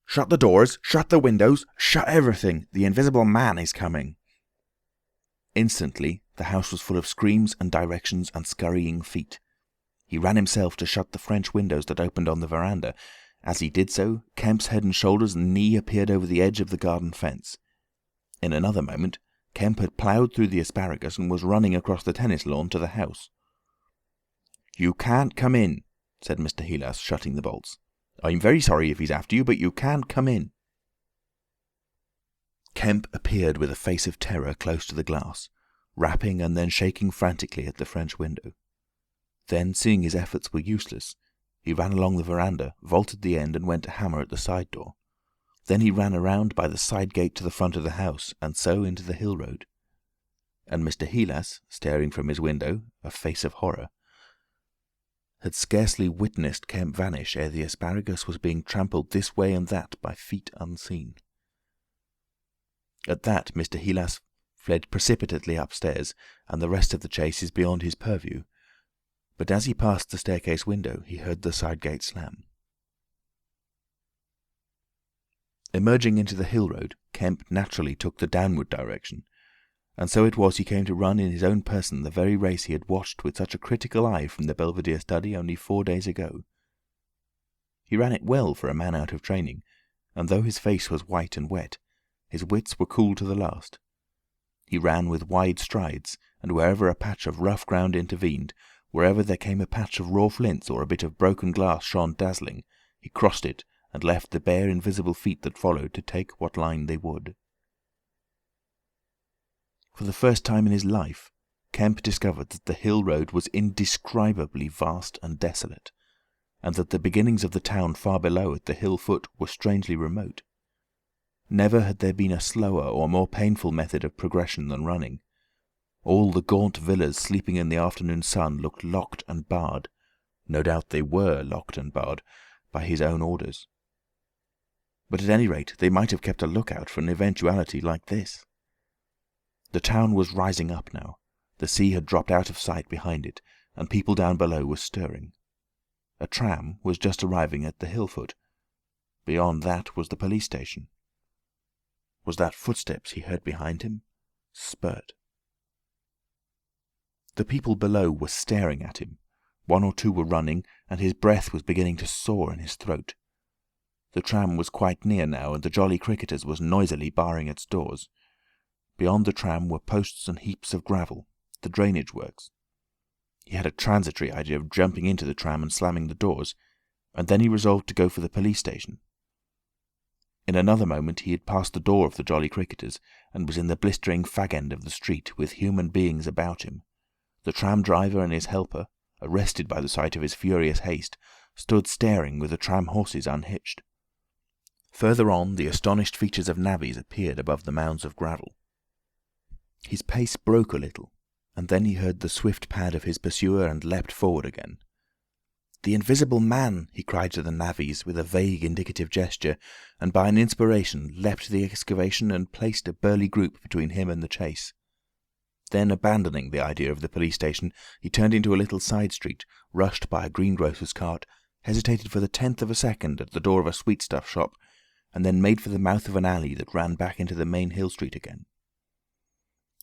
"Shut the doors! Shut the windows! Shut everything! The invisible man is coming!" Instantly the house was full of screams and directions and scurrying feet. He ran himself to shut the French windows that opened on the veranda. As he did so, Kemp's head and shoulders and knee appeared over the edge of the garden fence. In another moment Kemp had ploughed through the asparagus and was running across the tennis lawn to the house. "You can't come in," said Mr. Heelas, shutting the bolts. "I'm very sorry if he's after you, but you can't come in." Kemp appeared with a face of terror close to the glass, rapping and then shaking frantically at the French window. Then, seeing his efforts were useless, he ran along the veranda, vaulted the end, and went to hammer at the side door. Then he ran around by the side gate to the front of the house, and so into the hill road. And Mr. Heelas, staring from his window, a face of horror, had scarcely witnessed Kemp vanish ere the asparagus was being trampled this way and that by feet unseen. At that Mr. Heelas fled precipitately upstairs, and the rest of the chase is beyond his purview. But as he passed the staircase window, he heard the side gate slam. Emerging into the hill road, Kemp naturally took the downward direction, and so it was he came to run in his own person the very race he had watched with such a critical eye from the Belvedere study only 4 days ago. He ran it well for a man out of training, and though his face was white and wet, his wits were cool to the last. He ran with wide strides, and wherever a patch of rough ground intervened, wherever there came a patch of raw flints or a bit of broken glass shone dazzling, he crossed it and left the bare invisible feet that followed to take what line they would. For the first time in his life, Kemp discovered that the hill road was indescribably vast and desolate, and that the beginnings of the town far below at the hill foot were strangely remote. Never had there been a slower or more painful method of progression than running. All the gaunt villas sleeping in the afternoon sun looked locked and barred. No doubt they were locked and barred by his own orders. But at any rate they might have kept a lookout for an eventuality like this. The town was rising up now. The sea had dropped out of sight behind it, and people down below were stirring. A tram was just arriving at the hill foot. Beyond that was the police station. Was that footsteps he heard behind him? Spurt. The people below were staring at him. One or two were running, and his breath was beginning to soar in his throat. The tram was quite near now, and the Jolly Cricketers was noisily barring its doors. Beyond the tram were posts and heaps of gravel, the drainage works. He had a transitory idea of jumping into the tram and slamming the doors, and then he resolved to go for the police station. In another moment he had passed the door of the Jolly Cricketers, and was in the blistering fag end of the street, with human beings about him. The tram driver and his helper, arrested by the sight of his furious haste, stood staring with the tram horses unhitched. Further on, the astonished features of navvies appeared above the mounds of gravel. His pace broke a little, and then he heard the swift pad of his pursuer and leapt forward again. "The invisible man!" he cried to the navvies with a vague indicative gesture, and by an inspiration leapt the excavation and placed a burly group between him and the chase. Then, abandoning the idea of the police station, he turned into a little side street, rushed by a greengrocer's cart, hesitated for the 10th of a second at the door of a sweetstuff shop, and then made for the mouth of an alley that ran back into the main hill street again.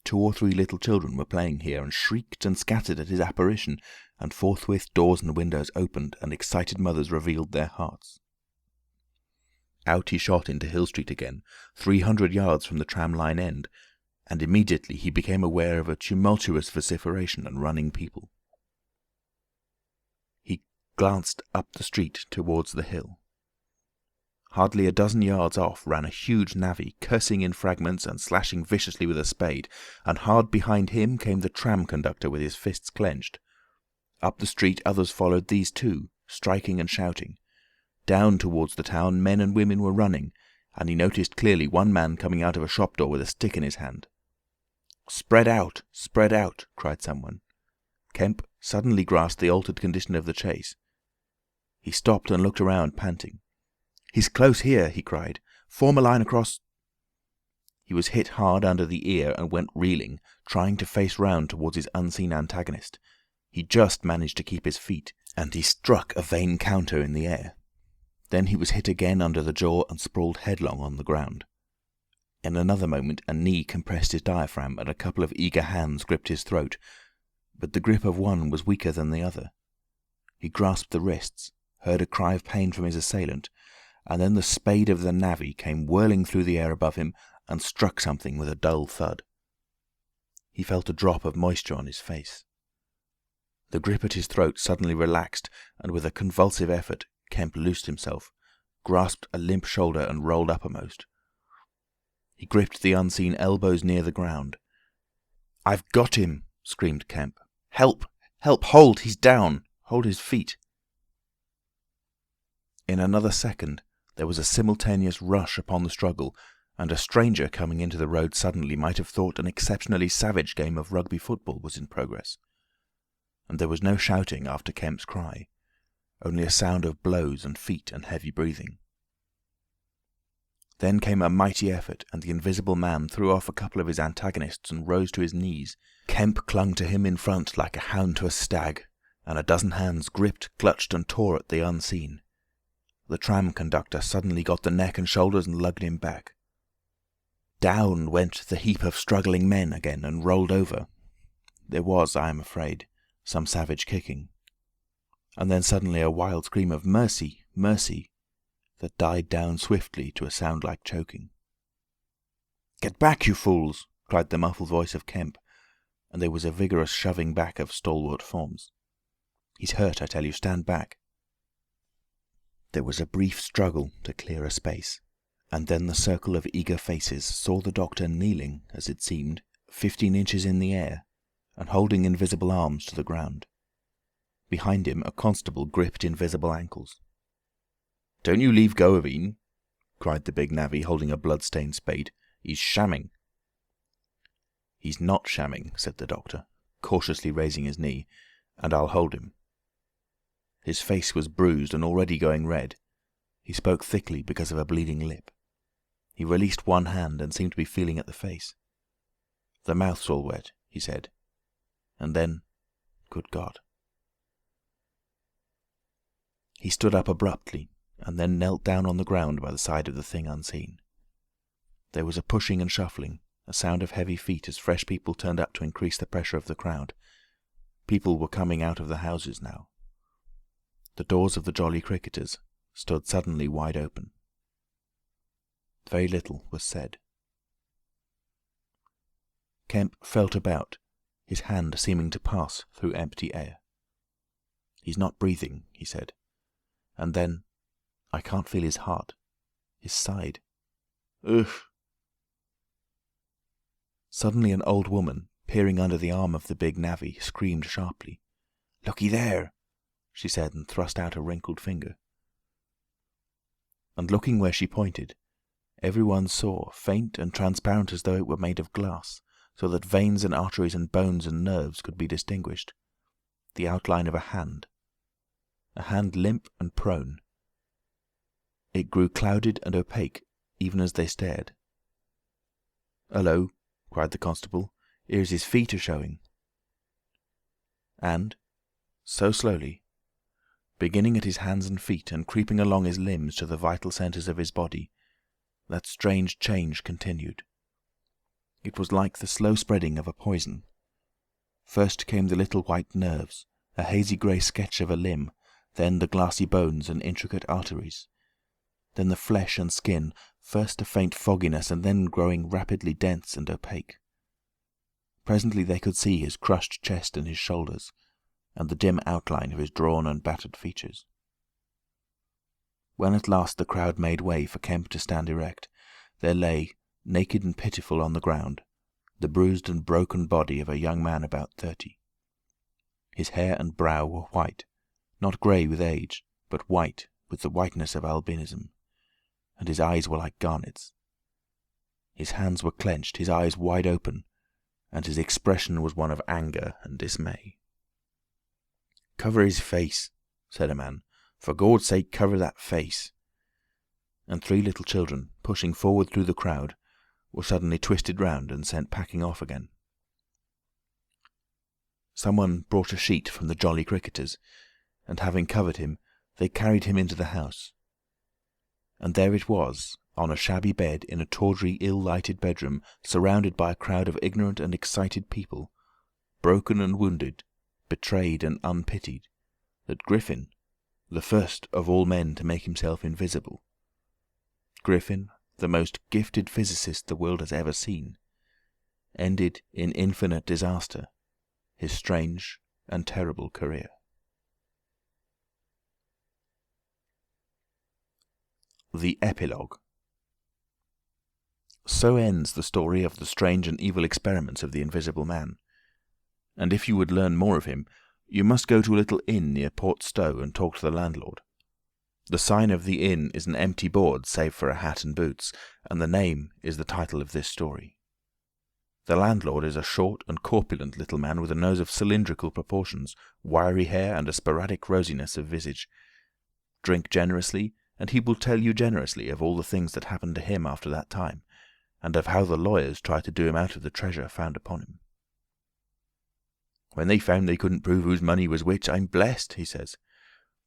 2 or 3 little children were playing here, and shrieked and scattered at his apparition, and forthwith doors and windows opened, and excited mothers revealed their hearts. Out he shot into Hill Street again, 300 yards from the tram line end, and immediately he became aware of a tumultuous vociferation and running people. He glanced up the street towards the hill. Hardly a dozen yards off ran a huge navvy, cursing in fragments and slashing viciously with a spade, and hard behind him came the tram conductor with his fists clenched. Up the street others followed these too, striking and shouting. Down towards the town men and women were running, and he noticed clearly one man coming out of a shop door with a stick in his hand. "Spread out! Spread out!" cried someone. Kemp suddenly grasped the altered condition of the chase. He stopped and looked around, panting. "He's close here," he cried. "Form a line across—" He was hit hard under the ear and went reeling, trying to face round towards his unseen antagonist. He just managed to keep his feet, and he struck a vain counter in the air. Then he was hit again under the jaw and sprawled headlong on the ground. In another moment a knee compressed his diaphragm and a couple of eager hands gripped his throat, but the grip of one was weaker than the other. He grasped the wrists, heard a cry of pain from his assailant, and then the spade of the navvy came whirling through the air above him and struck something with a dull thud. He felt a drop of moisture on his face. The grip at his throat suddenly relaxed, and with a convulsive effort Kemp loosed himself, grasped a limp shoulder and rolled uppermost. He gripped the unseen elbows near the ground. "I've got him!" screamed Kemp. "Help! Help! Hold! He's down! Hold his feet!" In another second there was a simultaneous rush upon the struggle, and a stranger coming into the road suddenly might have thought an exceptionally savage game of rugby football was in progress. And there was no shouting after Kemp's cry, only a sound of blows and feet and heavy breathing. Then came a mighty effort, and the invisible man threw off a couple of his antagonists and rose to his knees. Kemp clung to him in front like a hound to a stag, and a dozen hands gripped, clutched, and tore at the unseen. The tram conductor suddenly got the neck and shoulders and lugged him back. Down went the heap of struggling men again and rolled over. There was, I am afraid, some savage kicking. And then suddenly a wild scream of "Mercy! Mercy!" that died down swiftly to a sound like choking. "Get back, you fools!" cried the muffled voice of Kemp, and there was a vigorous shoving back of stalwart forms. "He's hurt, I tell you. Stand back." There was a brief struggle to clear a space, and then the circle of eager faces saw the doctor kneeling, as it seemed, 15 inches in the air, and holding invisible arms to the ground. Behind him a constable gripped invisible ankles. "Don't you leave go of him," cried the big navvy, holding a blood-stained spade. "He's shamming." "He's not shamming," said the doctor, cautiously raising his knee, "and I'll hold him." His face was bruised and already going red. He spoke thickly because of a bleeding lip. He released one hand and seemed to be feeling at the face. "The mouth's all wet," he said. And then, good God. He stood up abruptly, and then knelt down on the ground by the side of the thing unseen. There was a pushing and shuffling, a sound of heavy feet as fresh people turned up to increase the pressure of the crowd. People were coming out of the houses now. The doors of the Jolly Cricketers stood suddenly wide open. Very little was said. Kemp felt about, his hand seeming to pass through empty air. "He's not breathing," he said. And then, "I can't feel his heart. His side. Ugh!" Suddenly an old woman, peering under the arm of the big navvy, screamed sharply. "Looky there!" she said, and thrust out a wrinkled finger. And looking where she pointed, everyone saw, faint and transparent as though it were made of glass, so that veins and arteries and bones and nerves could be distinguished, the outline of a hand limp and prone. It grew clouded and opaque, even as they stared. "Hullo!" cried the constable. "Here's his feet a-showing." And, so slowly, beginning at his hands and feet and creeping along his limbs to the vital centres of his body, that strange change continued. It was like the slow spreading of a poison. First came the little white nerves, a hazy grey sketch of a limb, then the glassy bones and intricate arteries. Then the flesh and skin, first a faint fogginess and then growing rapidly dense and opaque. Presently they could see his crushed chest and his shoulders, and the dim outline of his drawn and battered features. When at last the crowd made way for Kemp to stand erect, there lay, naked and pitiful on the ground, the bruised and broken body of a young man about 30. His hair and brow were white, not grey with age, but white with the whiteness of albinism, and his eyes were like garnets. His hands were clenched, his eyes wide open, and his expression was one of anger and dismay. "Cover his face," said a man. "For Gord's sake, cover that face." And 3 little children, pushing forward through the crowd, were suddenly twisted round and sent packing off again. Someone brought a sheet from the Jolly Cricketers, and having covered him, they carried him into the house. And there it was, on a shabby bed in a tawdry, ill-lighted bedroom, surrounded by a crowd of ignorant and excited people, broken and wounded, betrayed and unpitied, that Griffin, the first of all men to make himself invisible, Griffin, the most gifted physicist the world has ever seen, ended in infinite disaster his strange and terrible career. The Epilogue. So ends the story of the strange and evil experiments of the Invisible Man. And if you would learn more of him, you must go to a little inn near Port Stowe and talk to the landlord. The sign of the inn is an empty board save for a hat and boots, and the name is the title of this story. The landlord is a short and corpulent little man with a nose of cylindrical proportions, wiry hair, and a sporadic rosiness of visage. Drink generously, and he will tell you generously of all the things that happened to him after that time, and of how the lawyers tried to do him out of the treasure found upon him. "When they found they couldn't prove whose money was which, I'm blessed," he says.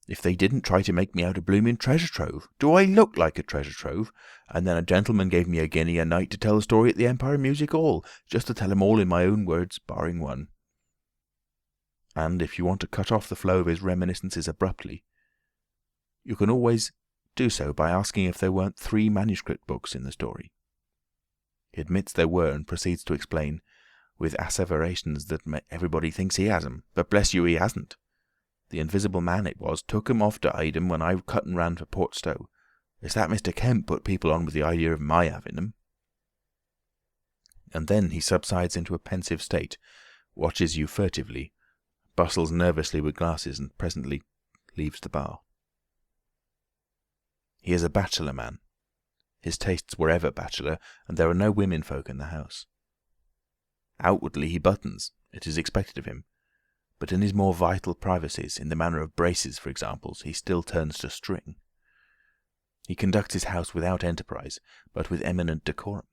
"If they didn't try to make me out a blooming treasure trove, do I look like a treasure trove? And then a gentleman gave me a guinea a night to tell the story at the Empire Music Hall, just to tell him all in my own words, barring one." And if you want to cut off the flow of his reminiscences abruptly, you can always do so by asking if there weren't 3 manuscript books in the story. He admits there were, and proceeds to explain, with asseverations that everybody thinks he has 'em, but bless you, he hasn't. The Invisible Man it was took 'em off to hide 'em when I cut and ran for Port Stowe. It's that Mr. Kemp put people on with the idea of my having 'em. And then he subsides into a pensive state, watches you furtively, bustles nervously with glasses, and presently leaves the bar. He is a bachelor man. His tastes were ever bachelor, and there are no women folk in the house. Outwardly he buttons, it is expected of him, but in his more vital privacies, in the matter of braces, for example, he still turns to string. He conducts his house without enterprise, but with eminent decorum.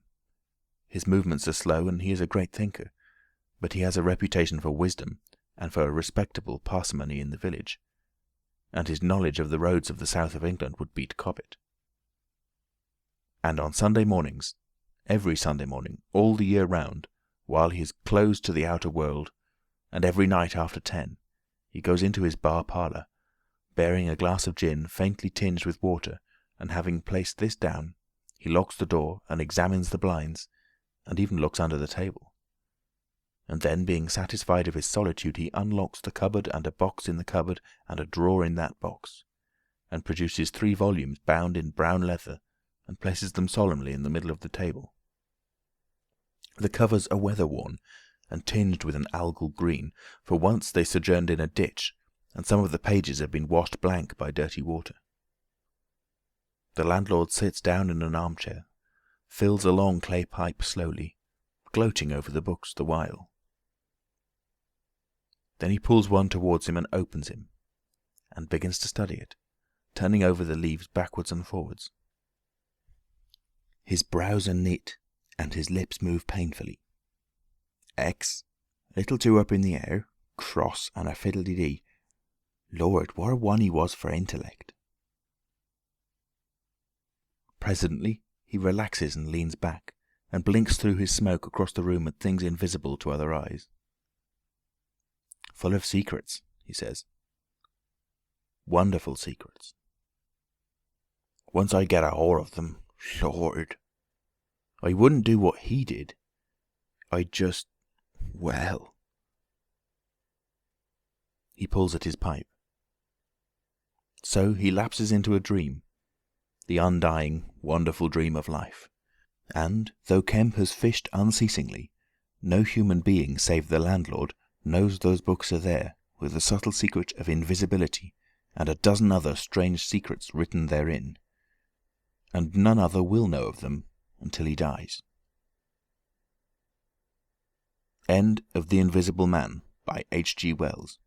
His movements are slow, and he is a great thinker, but he has a reputation for wisdom and for a respectable parsimony in the village, and his knowledge of the roads of the south of England would beat Cobbett. And on Sunday mornings, every Sunday morning, all the year round, while he is closed to the outer world, and every night after 10, he goes into his bar parlour, bearing a glass of gin faintly tinged with water, and having placed this down, he locks the door and examines the blinds, and even looks under the table. And then, being satisfied of his solitude, he unlocks the cupboard and a box in the cupboard and a drawer in that box, and produces 3 volumes bound in brown leather, and places them solemnly in the middle of the table. The covers are weather-worn and tinged with an algal green, for once they sojourned in a ditch, and some of the pages have been washed blank by dirty water. The landlord sits down in an armchair, fills a long clay pipe slowly, gloating over the books the while. Then he pulls one towards him and opens him, and begins to study it, turning over the leaves backwards and forwards. His brows are knit, and his lips move painfully. X, little too up in the air, cross, and a fiddle-de-dee. Lord, what a one he was for intellect. Presently he relaxes and leans back, and blinks through his smoke across the room at things invisible to other eyes. Full of secrets, he says. Wonderful secrets. Once I get a hold of them, Lord, I wouldn't do what he did. I'd just, well. He pulls at his pipe. So he lapses into a dream, the undying, wonderful dream of life. And, though Kemp has fished unceasingly, no human being save the landlord knows those books are there, with the subtle secret of invisibility and a dozen other strange secrets written therein. And none other will know of them until he dies. End of The Invisible Man by H. G. Wells.